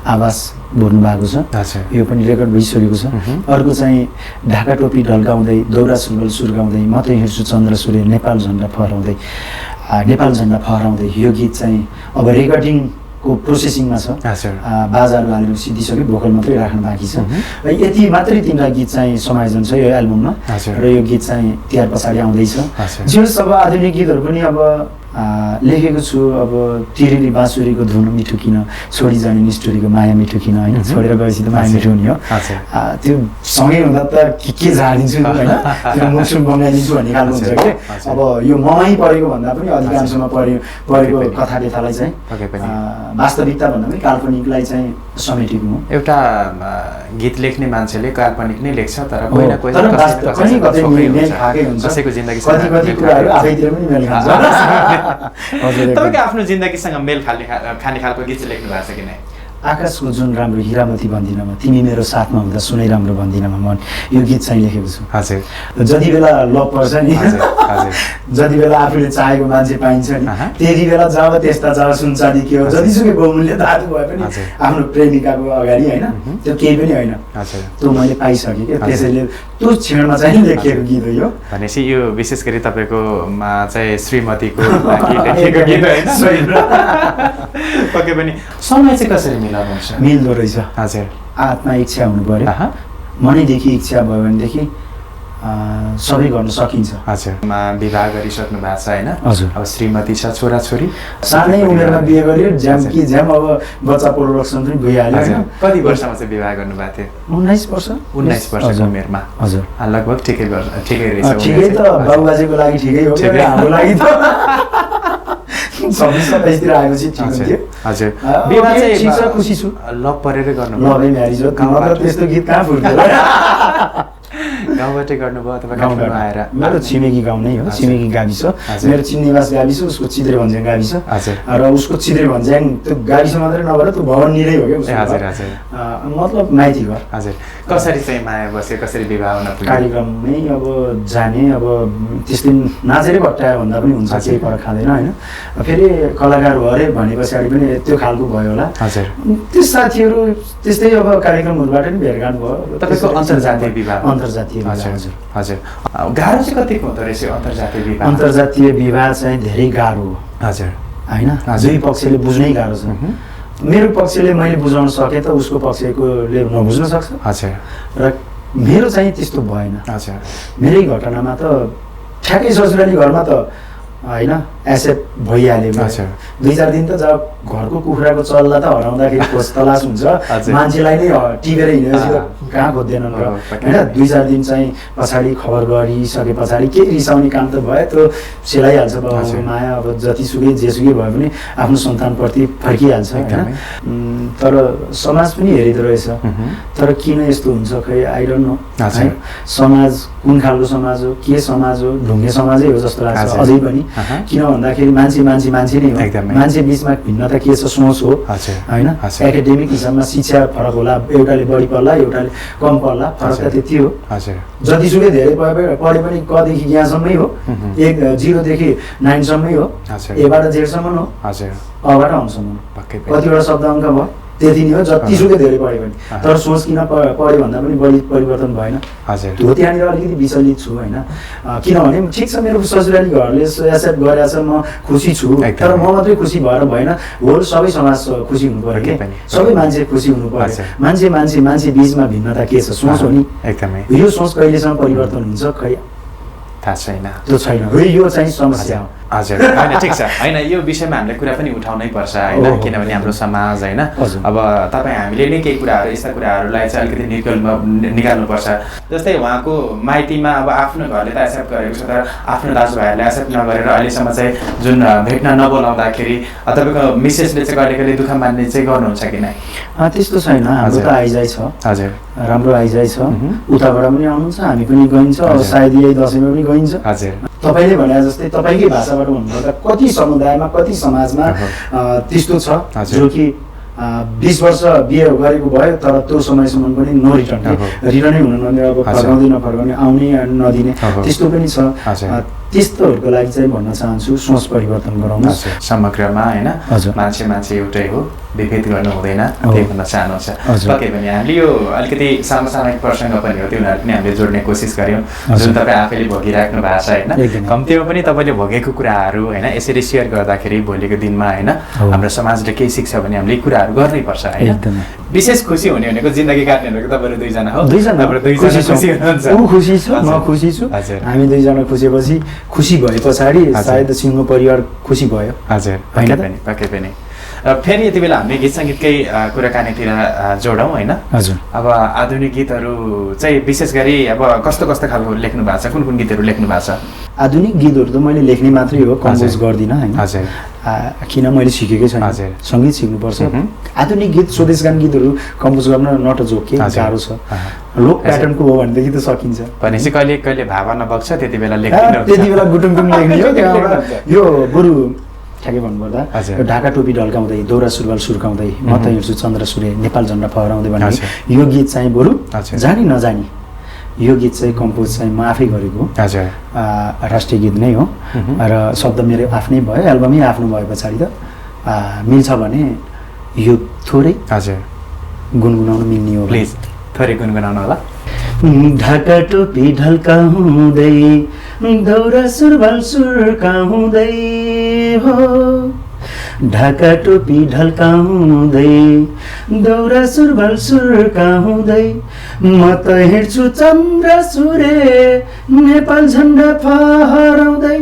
आवाज भर्नु भएको छ। यो पनि रेकर्ड भइसकेको छ। अर्को चाहिँ ढाका टोपी ढल्काउँदै दौरा सुरुवाल सुर्गाउँदै म त हिँड्छु चन्द्र सूर्य नेपाल झन्डा फहराउँदै यो गीत चाहिँ अब रेकर्डिङ को प्रोसेसिङमा छ। बाजाहरू हालेर सिद्धिसक्यो, भोकल मात्रै राख्न बाँकी छ। र यति मात्रै 3टा गीत चाहिँ समायोजन छ यो एल्बममा र यो गीत चाहिँ तिहार पछाडि आउँदैछ। जो सब आधुनिक गीतहरू पनि अब लेखेको छु। अब तिरेली बाँसुरीको धुन मिठो किन, छोडी जाने निष्ठुरीको माया मिठो किन, होइन छोडेर गएपछि त माया मिठो हुने हो। त्यो सँगै हुँदा त के झारिदिन्छु होइन, त्यो मुखसुम बङ्गाइदिन्छु भन्ने खालको हुन्छ कि। अब यो ममै परेको भन्दा पनि अधिकांशमा परेको कथा कथालाई चाहिँ वास्तविकता भन्दा पनि काल्पनिकलाई चाहिँ समेटेको हो। एउटा गीत लेख्ने मान्छेले काल्पनिक नै लेख्छ, तर कोही न कोही कसैको जिन्दगीसँग कति कुराहरू आफैतिर पनि मेल खान्छ। तपाईँको आफ्नो जिन्दगीसँग मेल खाने खालको गीत लेख्नु भएको छ कि नै? आकाशको जुन राम्रो हिरामती भन्दिनँ म, तिमी मेरो साथमा हुँदा सुनै राम्रो भन्दिनँ म, यो गीत चाहिँ लेखेको छु। हजुर। जति बेला लभ पर्छ नि, जति बेला आफूले चाहेको मान्छे पाइन्छ नि, त्यति बेला जब त्यस्ता जब सुनचाँदी के हो, जतिसुकै बहुमूल्य धातु भए पनि आफ्नो प्रेमिकाको अगाडि होइन, त्यो केही पनि होइन, त्यो मैले पाइसकेँ क्या। त्यसैले त्यो क्षणमा चाहिँ लेखिएको गीत हो यो। भनेपछि यो विशेष गरी तपाईँकोमा चाहिँ श्रीमतीको लागि लेखेको गीत होइन? पक्कै पनि। समय चाहिँ कसरी मिल्दो रहेछ। हजुर। आत्मा इच्छा हुनु पर्यो, मनैदेखि इच्छा भयो भनेदेखि सबै गर्न सकिन्छ। हजुर। विवाह गरिसक्नु भएको छ होइन? हजुर। अब श्रीमती छ, छोराछोरी? सानै उमेरमा बिहे गर्यो, ज्याम कि ज्याम अब बच्चा प्रोडक्सन पनि भइहाल्यो। कति वर्षमा चाहिँ विवाह गर्नुभएको थियो? 19 वर्ष। 19 वर्षको उमेरमा। हजुर। लगभग ठिकै रहेछ। ठिकै त बाबुबाजेको लागि ठिकै हो, हाम्रो लागि त 26-27 आएपछि ठिक हुन्थ्यो। हजुर। विवाह चाहिँ ठिक छ, खुसी छु। लभ परेर गर्नु? लभै म्यारिज हो। त्यस्तो गीत कहाँ फुट्यो? गाउँबाटै गर्नुभयो अथवा काठमाडौँ आएर? मेरो छिमेकी गाउँ नै हो, छिमेकी गाविस। मेरो चिन्निवास गाविस, उसको चिद्रे भन्ज्याङ गाविस। र उसको चिद्रे भन्ज्याङ त्यो गाविस मात्रै नभएर त्यो भवन निरै हो क्या। हजुर हजुर। मतलब माइती घर। हजुर। कसरी चाहिँ माया बस्यो, कसरी विवाह हुन पुग्यो? कार्यक्रममै अब जाने, अब त्यस्तै नाचेरै भट्टायो भन्दा पनि हुन्छ, केही फरक खाँदैन होइन। फेरि कलाकार भयो अरे भने पछाडि पनि त्यो खालको भयो होला। हजुर। त्यो साथीहरू त्यस्तै अब कार्यक्रमहरूबाट नि भेटघाट भयो। तपाईँको अन्तर्जातीय विवाह? अन्तर्जातीय। हजुर हजुर। गाह्रो चाहिँ कतिको हुँदो रहेछ अन्तर्जातीय विवाह? अन्तर्जातीय विवाह चाहिँ धेरै गाह्रो हो। हजुर। होइन, दुई पक्षले बुझ्नै गाह्रो छ। मेरो पक्षले मैले बुझाउन सकेँ त उसको पक्षकोले नबुझ्न सक्छ। हजुर। र मेरो चाहिँ त्यस्तो भएन। हजुर। मेरै घटनामा त ठ्याक्कै ससुराली घरमा त होइन एक्सेप्ट भइहाल्यो। 2-4 दिन त जब घरको कुखुराको चल्ला त हराउँदाखेरि खोज तलास हुन्छ, मान्छेलाई नै टिपेर हिँडेपछि कहाँ खोज्दैनन् र होइन। 2-4 दिन चाहिँ पछाडि खबर गरिसके पछाडि केही रिसाउने काम त भयो, त्यो सेलाइहाल्छ बाबुको माया। अब जतिसुकै जेसुकै भए पनि आफ्नो सन्तानप्रति फर्किहाल्छ होइन। तर समाज पनि हेरिँदो रहेछ। तर किन यस्तो हुन्छ खै आई डोन्ट नो। समाज कुन खालको समाज हो, के समाज हो, ढुङ्गे समाजै हो जस्तो लाग्छ अझै पनि। किन भन्दाखेरि मान्छे नै हो, मान्छे बिचमा भिन्नता के छ, सोच हो होइन। एकाडेमिक हिसाबमा शिक्षा फरक होला, एउटाले बढी पढ्ला एउटाले कम पढ्ला, फरक त त्यति हो। जतिसुकै धेरै पढे पनि कदेखि यहाँसम्मै हो, 0 देखि 9 सम्मै हो, एबाट जेडसम्म हो, अबाट आउँसम्म कतिवटा शब्द अङ्क भयो त्यति नै हो, जतिसुकै धेरै पढ्यो भने। तर सोच किन पढ्यो भन्दा पनि बढी परिवर्तन भएन। त्यो त्यहाँनिर अलिकति विचलित छु होइन। किनभने ठिक छ मेरो ससुराली घरले एक्सेप्ट गरेको छ, म खुसी छु, तर म मात्रै खुसी भएर भएन, होल सबै समाज खुसी हुनु पर्यो कि, सबै मान्छे खुसी हुनु पर्यो। मान्छे बिचमा भिन्नता के छ, सोच हो नि। यो सोच कहिलेसम्म परिवर्तन हुन्छ खै थाहा छैन, त्यो छैन। यो चाहिँ समस्या हो। हजुर होइन ठिक छ होइन, यो विषयमा हामीले कुरा पनि उठाउनै पर्छ होइन, किनभने हाम्रो समाज होइन अब तपाईँ हामीले नै केही कुराहरू यस्ता कुराहरूलाई चाहिँ अलिकति निकाल्नुपर्छ। जस्तै उहाँको माइतीमा अब आफ्नो घरले त एक्सेप्ट गरेको छ, तर आफ्नो दाजुभाइहरूले एक्सेप्ट नगरेर अहिलेसम्म चाहिँ जुन भेट्न नबोलाउँदाखेरि तपाईँको मिसेसले चाहिँ कहिले दुःख मान्ने चाहिँ गर्नुहुन्छ कि नै? त्यस्तो छैन, हाम्रो त आइजाइ छ। हजुर, राम्रो आइजाइ छ, उताबाट पनि आउनुहुन्छ, हामी पनि गइन्छ, सायद यही दसैँमा पनि गइन्छ। हजुर, तपाईँले भने जस्तै तपाईँकै भाषाबाट भन्नुपर्दा कति समुदायमा कति समाजमा त्यस्तो छ जो कि 20 वर्ष बिहे गरेको भयो तर त्यो समयसम्म पनि नो रिटर्नै हुन नदिने, अब फर्काउने नफर्काउने, आउने नदिने, त्यस्तो पनि छ। त्यस्तोहरूको लागि चाहिँ भन्न चाहन्छु सोच परिवर्तन गराउनुहोस् समग्रमा होइन हजुर मान्छे एउटै हो विभेद गर्नु हुँदैन त्यही भन्न चाहनुहुन्छ पक्कै पनि हामीले यो अलिकति समसामयिक प्रसङ्ग पनि हो तिनीहरू पनि हामीले जोड्ने कोसिस गऱ्यौँ जुन तपाईँ आफैले भोगिराख्नु भएको छ होइन कम्तीमा पनि तपाईँले भोगेको कुराहरू होइन यसरी सेयर गर्दाखेरि भोलिको दिनमा होइन हाम्रो समाजले केही सिक्छ भने हामीले यी कुराहरू गर्नैपर्छ होइन विशेष खुसी हुने भनेको जिन्दगी काट्ने भनेको तपाईँहरू दुईजना हो ऊ खुसी छ म खुसी छु हामी दुईजना खुसेपछि खुसी भए पछाडि सायद सिंह परिवार खुसी भयो हजुर पक्कै पनि र फेरि यति बेला हामीले गीत सङ्गीतकै कुराकानीतिर जोडौँ होइन हजुर अब आधुनिक गीतहरू चाहिँ विशेष गरी अब कस्तो कस्तो खालको लेख्नु भएको छ कुन गीतहरू लेख्नु भएको छ आधुनिक गीतहरू त मैले लेख्ने मात्रै हो कम्पोज गर्दिनँ होइन हजुर किन मैले सिकेकै छैन सङ्गीत सिक्नुपर्छ आधुनिक गीत स्वदेशगान गीतहरू कम्पोज गर्न नट अ जोक के गाह्रो छ लोक प्याटर्नको हो भनेदेखि त सकिन्छ भनेपछि कहिले कहिले भावना बग्छ त्यति बेला लेख्नु त्यति बेला गुटुङटुङ लेख्ने हो त्यहाँबाट यो बरु ठ्याक्कै भन्नुपर्दा ढाका टोपी ढल्काउँदै दौरा सुरुवाल सुर्काउँदै म त हिँड्छु चन्द्र सूर्य नेपाल झन्डा फहराउँदै भन्ने यो गीत चाहिँ बरु जानी नजानी यो गीत चाहिँ कम्पोज चाहिँ म आफै गरेको राष्ट्रिय गीत नै हो र शब्द मेरो आफ्नै भयो एल्बमै आफ्नो भए पछाडि त मिल्छ भने यो थोरै गुनगुनाउन मिल्ने हो प्लिज थोरै गुनगुनाउनु होला ढाका टोपी ढल्काउँदै दौरा सुरुवाल सुर्काउँदै हो ढाका टोपी ढल्काउँदै दौरा सुरुवाल सुर्काउँदै म त हिँड्छु चन्द्र सूर्य नेपाल झन्डा फहराउँदै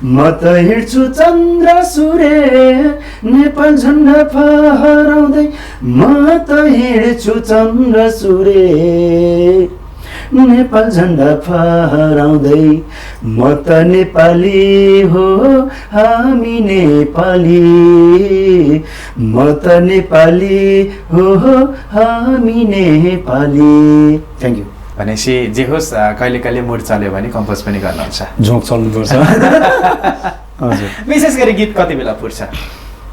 म त हिँड्छु चन्द्र सूर्य नेपाल झन्डा फहराउँदै म त हिँड्छु चन्द्र सूर्य नेपाल झन्डा फहराउँदै म त नेपाली हो हामी नेपाली म त नेपाली हो हामी नेपाली थ्याङ्क यू भनेपछि जे होस् कहिले कहिले मुड चल्यो भने कम्पोज पनि गर्नुहुन्छ झोक चल्नुपर्छ हजुर विशेष गरी गीत कति बेला फुट्छ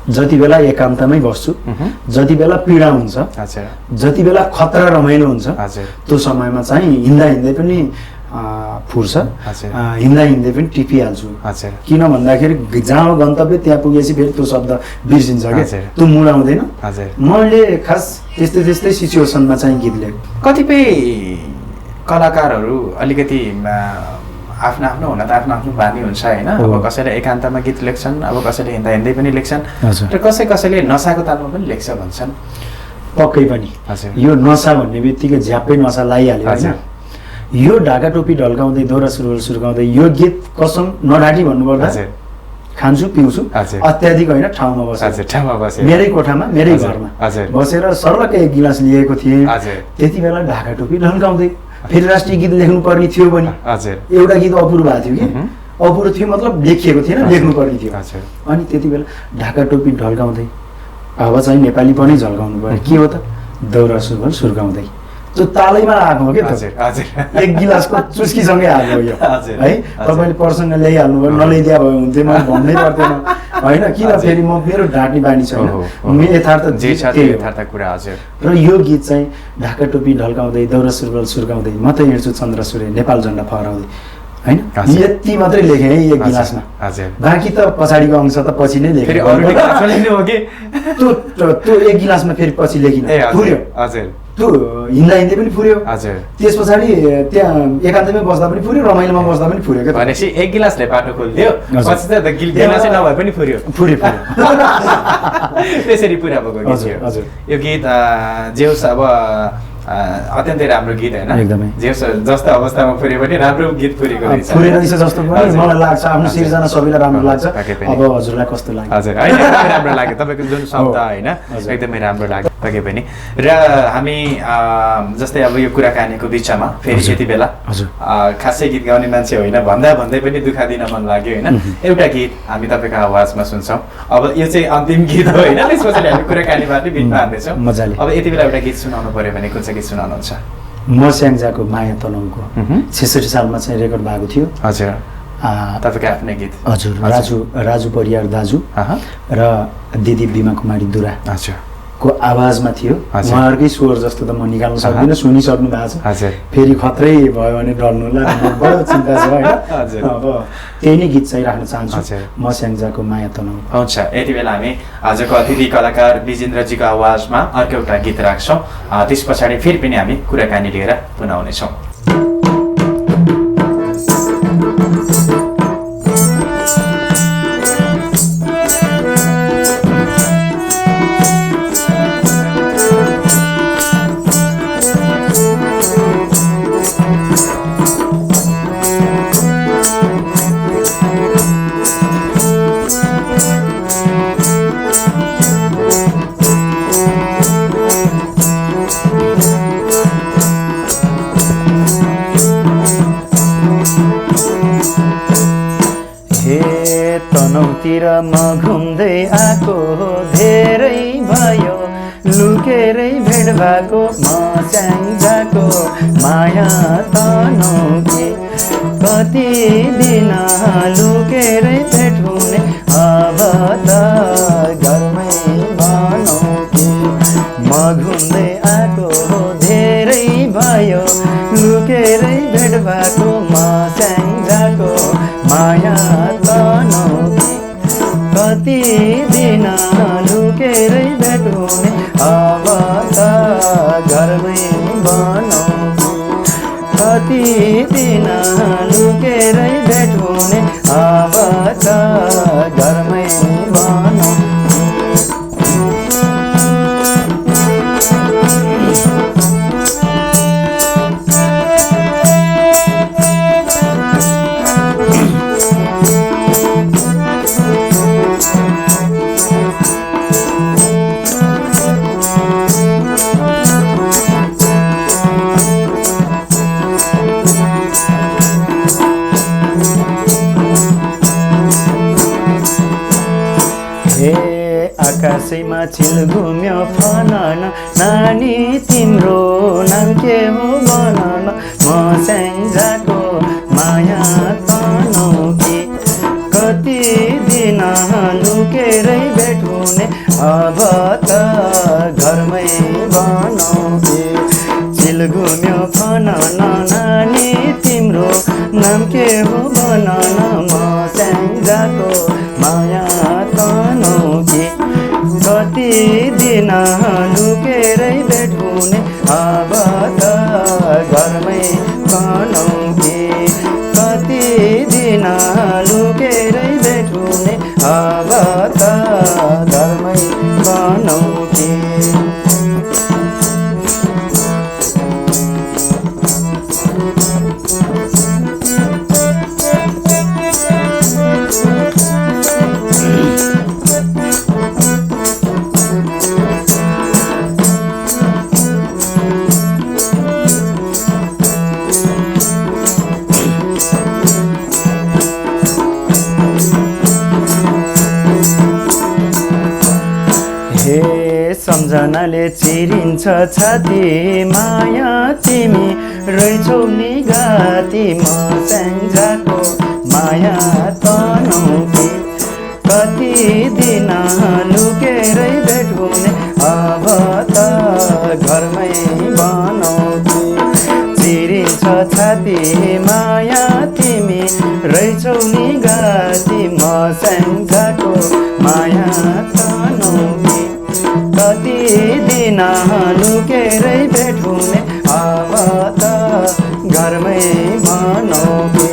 जति बेला एकान्तमै बस्छु जति बेला पीडा हुन्छ जति बेला खतरा रमाइलो हुन्छ त्यो समयमा चाहिँ हिँड्दा हिँड्दै पनि फुर्छ हिँड्दा हिँड्दै पनि टिपिहाल्छु किन भन्दाखेरि जहाँ गन्तव्य त्यहाँ पुगेपछि फेरि त्यो शब्द बिर्सिन्छ क्या त्यो मुड आउँदैन मैले खास त्यस्तै त्यस्तै सिचुएसनमा चाहिँ गीत लेख्छु कतिपय कलाकारहरू अलिकति आफ्नो आफ्नो हुन त आफ्नो आफ्नो बानी हुन्छ होइन अब कसैले एकान्तमा गीत लेख्छन् अब कसैले हिँड्दा हिँड्दै पनि लेख्छन् र कसैले नसाको तालमा पनि लेख्छ भन्छन् पक्कै पनि यो नसा भन्ने बित्तिकै झ्याप्पै नसा लगाइहाल्यो होइन यो ढाका टोपी ढल्काउँदै दौरा सुरुवाल सुर्काउँदै यो गीत कसम नढाँटी भन्नुपर्दा खान्छु पिउँछु अत्याधिक होइन ठाउँमा बसेर मेरै कोठामा मेरै घरमा बसेर सर्लकै एक गिलास लिएको थिएँ त्यति बेला ढाका टोपी ढल्काउँदै फेरि राष्ट्रिय गीत लेख्नु पर्ने थियो पनि एउटा गीत अपुरो भएको थियो कि अपुरो थियो मतलब लेखिएको थिएन लेख्नु पर्ने थियो अनि त्यति बेला ढाका टोपी ढल्काउँदै अब चाहिँ नेपाली पनि झल्काउनु पर्यो के हो त दौरा सुरुवाल सुर्काउँदै त्यो तालैमा आएको हो क्या एक गिलासको चुस्कीसँगै आएको हो यो है तपाईँले प्रसङ्ग ल्याइहाल्नु भयो नल्याइदिया भयो हुन्थ्यो म भन्नै पर्दैन होइन किन फेरि म मेरो ढाँट्ने बानी छैन यथार्थ कुरा हजुर र यो गीत चाहिँ ढाका टोपी ढल्काउँदै दौरा सुरुवाल सुर्काउँदै म त हिँड्छु चन्द्र सूर्य नेपाल झन्डा फहराउँदै होइन यति मात्रै लेखेँ है एक गिलासमा बाँकी त पछाडिको अंश त पछि नै लेखेँ त्यो एक गिलासमा फेरि पछि लेखिन पुर्यो त्यो हिँड्दा हिँड्दै पनि फुर्यो त्यस पछाडि त्यहाँ एकान्तमै बस्दा पनि फुर्यो रमाइलोमा बस्दा पनि फुर्यो क्या भनेपछि एक गिलासले बाटो खोलिदियो पछि त गिलासै नभए पनि फुर्यो त्यसरी पुरा भएको गीत यो गीत जे होस् अब अत्यन्तै राम्रो गीत होइन एकदमै जस्तो अवस्थामा फुर्यो पनि राम्रो गीत फुरेको रहेछ जस्तो पनि मलाई लाग्छ आफ्नो सिर्जना सबैलाई राम्रो लाग्छ अब हजुरलाई कस्तो लाग्यो हजुर होइन एकदमै राम्रो लाग्यो तपाईँको जुन शब्द होइन एकदमै राम्रो लाग्यो पक्कै पनि र हामी जस्तै अब यो कुराकानीको बिचमा फेरि यति बेला खासै गीत गाउने मान्छे होइन भन्दै पनि दुःख दिन मन लाग्यो होइन एउटा गीत हामी तपाईँको आवाजमा सुन्छौँ अब यो चाहिँ अन्तिम गीत हो होइन त्यसपछि हामी कुराकानीबाटै बिचमा हाल्दैछौँ मजाले अब यति बेला एउटा गीत सुनाउनु पर्यो भने कुन चाहिँ गीत सुनाउनुहुन्छ म स्याङ्जाको माया तनहुको 66 सालमा चाहिँ रेकर्ड भएको थियो हजुर तपाईँको आफ्नै गीत हजुर राजु परियार दाजु र दिदी बिमा कुमारी दुरा हजुर को आवाजमा थियो। हजुर। उहाँहरूकै स्वर जस्तो त म निकाल्न सक्दिनँ, सुनिसक्नु भएको छ। हजुर। फेरि खत्रै भयो भने डल्नुला बडो चिन्ता छ हजुर। होइन। अब त्यही नै गीत चाहिँ राख्न चाहन्छु, हजुर। म स्याङ्जाको माया तनाउ। हुन्छ, यति बेला हामी आजको अतिथि कलाकार विजेन्द्रजीको आवाजमा अर्को एउटा गीत राख्छौँ। त्यस पछाडि फेरि पनि हामी कुराकानी लिएर पुनः आउनेछौँ। तनहुतिर म घुम्दै आएको धेरै भयो, लुकेरै भेट भएको म स्याङ्जाको माया तनाउ के। कति दिन लुकेरै भेट हुने, अब त घरमै भनौँ के। म घुम्दै आएको धेरै भयो, लुकेरै भेट भएको म स्याङ्जाको माया तनाउ के। कति दिन लुकेरै भेट हुने, अब त घरमै भनौँ के। कति दिन लुकेरै भेट हुने, अब त घरमै भनौँ। आकाशैमा चिल घुम्यो फनन, नानी तिम्रो नाम के हो भनन, म स्याङ्जाको माया तनाउ के। कति दिन लुकेरै भेट हुने, अब त घरमै भनौँ के। चिल घुम्यो फनन, नानी तिम्रो नाम के हो भनन, म स्याङ्जाको माया तनाउ के। कति दिन लुकेरै भेट हुने, अब त घरमै भनौँ के। कति दिन लुकेरै भेट हुने, अब त घरमै भनौँ के। सम्झनाले चिरिन्छ छाती, माया तिमी रहिछौ नि गाती, म स्याङ्जाको माया तनाउ के। कति दिन लुकेरै भेट हुने, अब त घरमै भनौँ के। चिरिन्छ छाती, माया तिमी रहिछौ नि गाती, म स्याङ्जाको माया तनाउ के। कति दिन लुकेरै भेट हुने, अब त घरमै भनौँ के।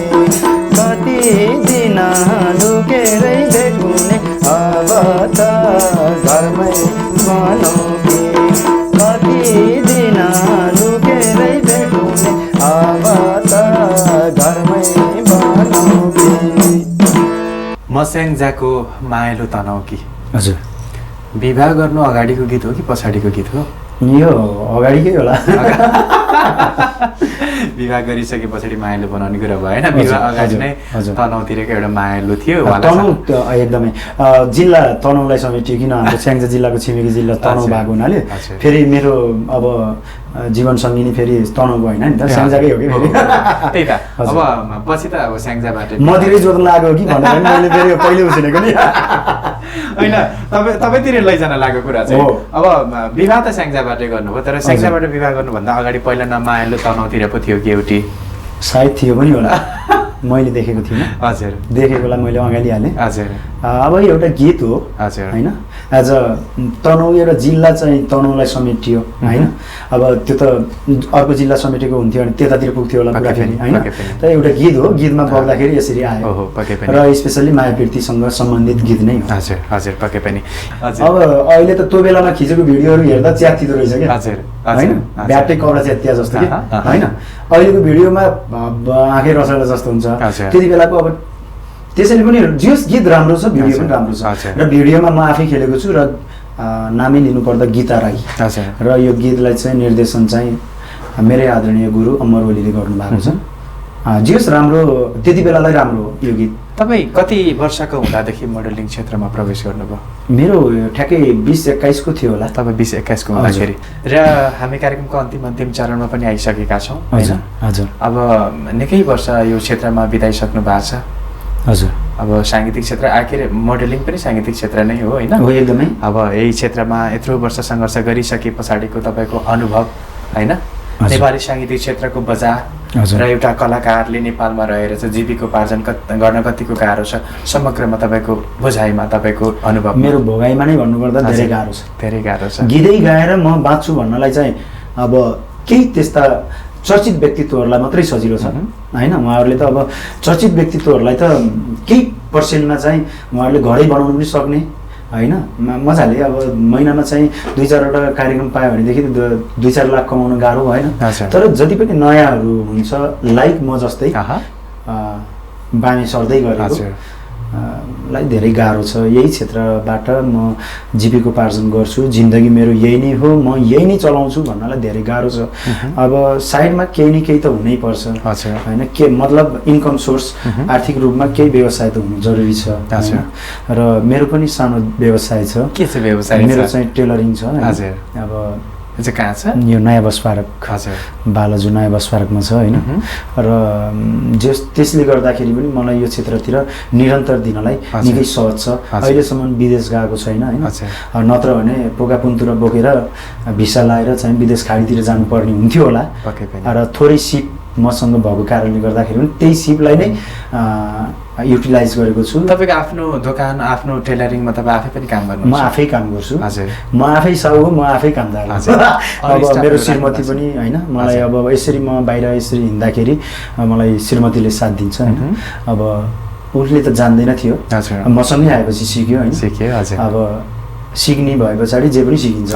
कति दिन लुकेरै भेट हुने, अब त घरमै भनौँ के। कति दिन लुकेरै भेट हुने, अब त घरमै भनौँ के। म स्याङ्जाको मायालु तनाउ कि। हजुर। विवाह गर्नु अगाडिको गीत हो कि पछाडिको गीत हो? यो अगाडिकै होला। विवाह गरिसके पछाडि मायालु बनाउने कुरा भएन, विवाह अगाडि नै तनहुँतिरको एउटा मायालु थियो। तनहुँ एकदमै जिल्ला तनहुँलाई समेट्यो, किन हाम्रो स्याङ्जा जिल्लाको छिमेकी जिल्ला तनहुँ भएको हुनाले फेरि मेरो अब जीवन सङ्गिनी फेरि तनहुँको होइन नि त, स्याङ्जाकै हो कि फेरि। त्यही त, अब पछि त अब स्याङ्जाबाट मदिरै जोत लाग्यो कि भनेर मैले फेरि पहिले उसिनेको नि होइन। तपाईँतिर लैजान लागेको कुरा चाहिँ अब विवाह त स्याङ्जाबाटै गर्नुभयो, तर स्याङ्जाबाट विवाह गर्नुभन्दा अगाडि पहिला न मायालु तनहुँतिर पो थियो कि एउटी? सायद थियो पनि होला, मैले देखेको थिइनँ। हजुर, देखेकोलाई मैले अँगालिहालेँ। हजुर, अब एउटा गीत हो होइन, एज अ तनहुँ एउटा जिल्ला चाहिँ तनहुँलाई समेटियो होइन। अब त्यो त अर्को जिल्ला समेटेको हुन्थ्यो भने त्यतातिर पुग्थ्यो होला कुरा फेरि होइन। त एउटा गीत हो, गीतमा बग्दाखेरि यसरी आयो र स्पेसल्ली मायाप्रीतिसँग सम्बन्धित गीत नै हो। हजुर हजुर, पक्कै पनि। अब अहिले त त्यो बेलामा खिचेको भिडियोहरू हेर्दा च्यातिँदो रहेछ क्या होइन, ब्याट्री कपडा च्यातिया जस्तो कि होइन। अहिलेको भिडियोमा आँखै रसाला जस्तो हुन्छ, त्यति बेलाको अब त्यसैले पनि जस गीत राम्रो छ, भिडियो पनि राम्रो छ। र भिडियोमा म आफै खेलेको छु र नामै लिनुपर्दा गीता राई, र यो गीतलाई चाहिँ निर्देशन चाहिँ मेरै आदरणीय गुरु अमर ओलीले गर्नुभएको छ। जस राम्रो, त्यति बेलालाई राम्रो हो यो गीत। तपाईँ कति वर्षको हुँदादेखि मोडलिङ क्षेत्रमा प्रवेश गर्नुभयो? मेरो ठ्याक्कै 20-21 को थियो होला। तपाईँ 20-21 को हुँदाखेरि, र हामी कार्यक्रमको अन्तिम चरणमा पनि आइसकेका छौँ होइन। हजुर, अब निकै वर्ष यो क्षेत्रमा बिताइसक्नु भएको छ। हजुर, अब साङ्गीतिक क्षेत्र आखिर मोडलिङ पनि साङ्गीतिक क्षेत्र नै हो होइन? हो एकदमै। अब यही क्षेत्रमा यत्रो वर्ष सङ्घर्ष गरिसके पछाडिको तपाईँको अनुभव होइन, नेपाली साङ्गीतिक क्षेत्रको बजार र एउटा कलाकारले नेपालमा रहेर चाहिँ जीविकोपार्जन गर्न कतिको गाह्रो छ, समग्रमा तपाईँको बुझाइमा तपाईँको अनुभव? मेरो भोगाइमा नै भन्नुपर्दा धेरै गाह्रो छ, धेरै गाह्रो छ। गीतै गाएर म बाँच्छु भन्नलाई चाहिँ अब केही त्यस्ता चर्चित व्यक्तित्वहरूलाई मात्रै सजिलो छ होइन। उहाँहरूले त अब चर्चित व्यक्तित्वहरूलाई त केही पर्सेन्टमा चाहिँ उहाँहरूले घरै बनाउनु पनि सक्ने होइन, मजाले अब महिनामा चाहिँ 2-4वटा कार्यक्रम पायो भनेदेखि 2-4 लाख कमाउनु गाह्रो भएन। तर जति पनि नयाँहरू हुन्छ लाइक म जस्तै बानी सर्दै गरेको लाई धेरै गाह्रो छ। यही क्षेत्रबाट म जीविकोपार्जन गर्छु, जिन्दगी मेरो यही नै हो, म यही नै चलाउँछु भन्नलाई धेरै गाह्रो छ। अब साइडमा केही न केही त हुनै पर्छ होइन, के मतलब इन्कम सोर्स, आर्थिक रूपमा केही व्यवसाय त हुनु जरुरी छ होइन। र मेरो पनि सानो व्यवसाय छ। के छ व्यवसाय? मेरो चाहिँ टेलरिङ छ। अब चाहिँ कहाँ छ? यो नयाँ बस पार्क, बालाजु नयाँ बस पार्कमा छ होइन। र त्यसले गर्दाखेरि पनि मलाई यो क्षेत्रतिर निरन्तर दिनलाई निकै सहज छ। अहिलेसम्म विदेश गएको छैन होइन, नत्र भने पोका पुन्तुरा बोकेर भिसा लाएर चाहिँ विदेश खाडीतिर जानुपर्ने हुन्थ्यो होला। र थोरै सिप मसँग भएको कारणले गर्दाखेरि पनि त्यही सिपलाई नै युटिलाइज गरेको छु। तपाईँको आफ्नो दोकान, आफ्नो टेलरिङमा तपाईँ आफै पनि काम गर्नुहुन्छ? म आफै काम गर्छु। म आफै साहु हो, म आफै कामदार। अब मेरो श्रीमती पनि होइन, मलाई अब यसरी म बाहिर यसरी हिँड्दाखेरि मलाई श्रीमतीले साथ दिन्छ होइन। अब उसले त जान्दैन थियो, मसँगै आएपछि सिक्यो होइन। अब सिक्ने भए पछाडि जे पनि सिकिन्छ,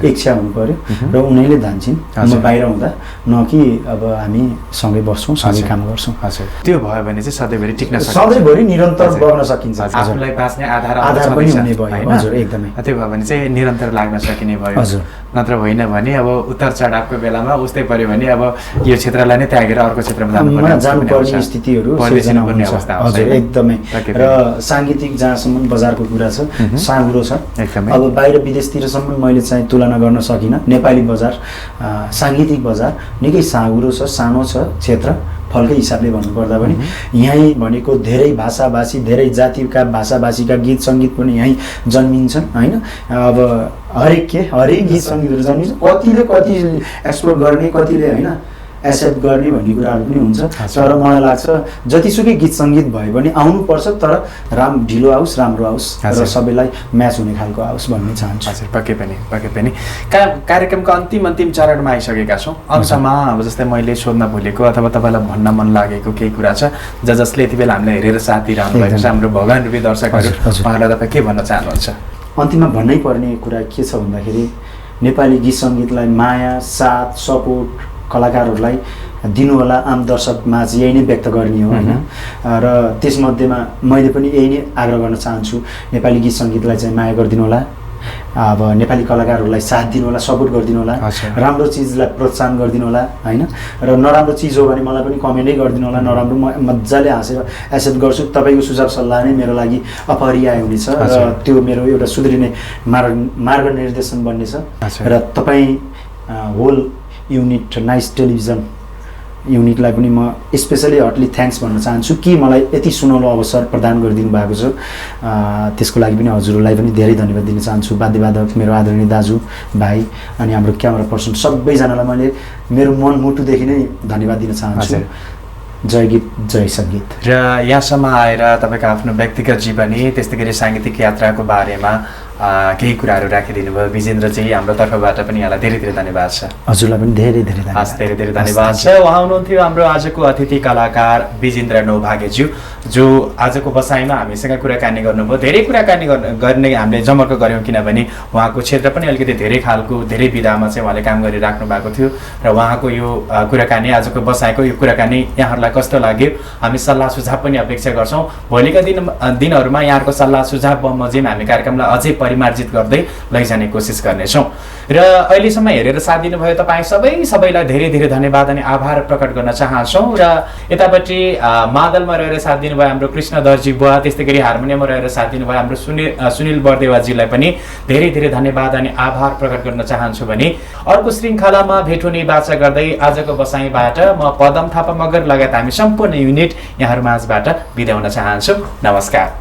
इच्छा हुनु पर्यो र उनीहरूले धान्छन्। म बाहिर हुँदा न कि अब हामी सँगै बस्छौँ, सँगै काम गर्छौँ। त्यो भयो भने चाहिँ सधैँभरि टिक्न सक्छ, सधैँभरि निरन्तर बग्न सकिन्छ, आफूलाई बाँच्ने आधार पनि हुने भयो। हजुर एकदमै। त्यो भयो भने चाहिँ निरन्तर लाग्न सकिने भयो। हजुर, नत्र होइन भने अब उतार चढावको बेलामा उस्तै पर्यो भने अब यो क्षेत्रलाई नै त्यागेर अर्को क्षेत्रमा जानुपर्ने स्थितिहरू हुन्छ। हजुर एकदमै। र साङ्गीतिक जहाँसम्म बजारको कुरा छ, साँगुरो छ। अब बाहिर विदेशतिरसम्म मैले चाहिँ तुलना गर्न सकिनँ। नेपाली बजार, साङ्गीतिक बजार निकै साँगुरो छ, सानो छ क्षेत्र फलकै हिसाबले भन्नुपर्दा पनि। यहीँ भनेको धेरै भाषाभाषी, धेरै जातिका भाषाभाषीका गीत सङ्गीत पनि यहीँ जन्मिन्छन् होइन। अब हरेक गीत सङ्गीतहरू जन्मिन्छ। कतिले कति एक्सप्लोर गर्ने, कतिले होइन एक्सेप्ट गर्ने भन्ने कुराहरू पनि हुन्छ। तर मलाई लाग्छ जतिसुकै गीत सङ्गीत भयो भने आउनुपर्छ, तर ढिलो आओस्, राम्रो आओस् र सबैलाई म्याच हुने खालको आओस् भन्ने चाहन्छु। हजुर, पक्कै पनि। कार्यक्रमको अन्तिम चरणमा आइसकेका छौँ। अंशमा अब जस्तै मैले सोध्न भुलेको अथवा तपाईँलाई भन्न मन लागेको केही कुरा छ जसले यति बेला हामीलाई हेरेर साथ दिइरहनु भएको छ, हाम्रो भगवान रूपी दर्शकहरू, उहाँहरूलाई तपाईँ के भन्न चाहनुहुन्छ? अन्तिममा भन्नै पर्ने कुरा के छ भन्दाखेरि नेपाली गीत सङ्गीतलाई माया, साथ, सपोर्ट कलाकारहरूलाई दिनुहोला, आम दर्शकमा चाहिँ यही नै व्यक्त गर्ने हो होइन। र त्यसमध्येमा मैले पनि यही नै आग्रह गर्न चाहन्छु, नेपाली गीत सङ्गीतलाई चाहिँ माया गरिदिनु होला, अब नेपाली कलाकारहरूलाई साथ दिनु होला, सपोर्ट गरिदिनु होला, राम्रो चिजलाई प्रोत्साहन गरिदिनु होला होइन। र नराम्रो चिज हो भने मलाई पनि कमेन्टै गरिदिनु होला, नराम्रो म मजाले हाँसेर एक्सेप्ट गर्छु। तपाईँको सुझाव सल्लाह नै मेरो लागि अपरिहार्य हुनेछ र त्यो मेरो एउटा सुध्रिने मार्गनिर्देशन बन्नेछ। र तपाईँ होल युनिट नाइस टेलिभिजन युनिटलाई पनि म स्पेसली हटली थ्याङ्क्स भन्न चाहन्छु कि मलाई यति सुनौलो अवसर प्रदान गरिदिनु भएको छ। त्यसको लागि पनि हजुरलाई पनि धेरै धन्यवाद दिन चाहन्छु। वाद्यवादक मेरो आदरणीय दाजु भाइ अनि हाम्रो क्यामेरा पर्सन सबैजनालाई मैले मेरो मनमुटुदेखि नै धन्यवाद दिन चाहन्छु। जय गीत जय सङ्गीत। र यहाँसम्म आएर तपाईँको आफ्नो व्यक्तिगत जीवनी त्यस्तै गरी साङ्गीतिक यात्राको बारेमा केही कुराहरू राखिदिनु भयो विजेन्द्रजी। हाम्रो तर्फबाट पनि यहाँलाई धेरै धेरै धन्यवाद छ। हजुरलाई पनि धेरै धेरै धन्यवाद। धेरै धेरै धन्यवाद छ। उहाँ हुनुहुन्थ्यो हाम्रो आजको अतिथि कलाकार विजेन्द्र नौभागेज्यू, जो आजको बसाइमा हामीसँग कुराकानी गर्नुभयो। धेरै कुराकानी गर्ने हामीले जमर्को गऱ्यौँ, किनभने उहाँको क्षेत्र पनि अलिकति धेरै खालको धेरै विधामा चाहिँ उहाँले काम गरिराख्नु भएको थियो। र उहाँको यो कुराकानी, आजको बसाइको यो कुराकानी यहाँहरूलाई कस्तो लाग्यो, हामी सल्लाह सुझाव पनि अपेक्षा गर्छौँ। भोलिका दिनहरूमा यहाँहरूको सल्लाह सुझाव बमोजिम हामी कार्यक्रमलाई अझै परिमार्जित गर्दै लैजाने कोसिस गर्नेछौँ। र अहिलेसम्म हेरेर साथ दिनुभयो तपाईँ सबैलाई धेरै धेरै धन्यवाद अनि आभार प्रकट गर्न चाहन्छौँ। र यतापट्टि मादलमा रहेर साथ दिनुभयो हाम्रो कृष्ण दर्जी बुवा, त्यस्तै गरी हार्मोनियममा रहेर साथ दिनुभयो हाम्रो सुनिल बर्देवाजीलाई पनि धेरै धेरै धन्यवाद अनि आभार प्रकट गर्न चाहन्छु। भने अर्को श्रृङ्खलामा भेट हुने बाचा गर्दै आजको बसाइबाट म पदम थापा मगर लगायत हामी सम्पूर्ण युनिट यहाँहरू माझबाट बिदा हुन चाहन्छु। नमस्कार।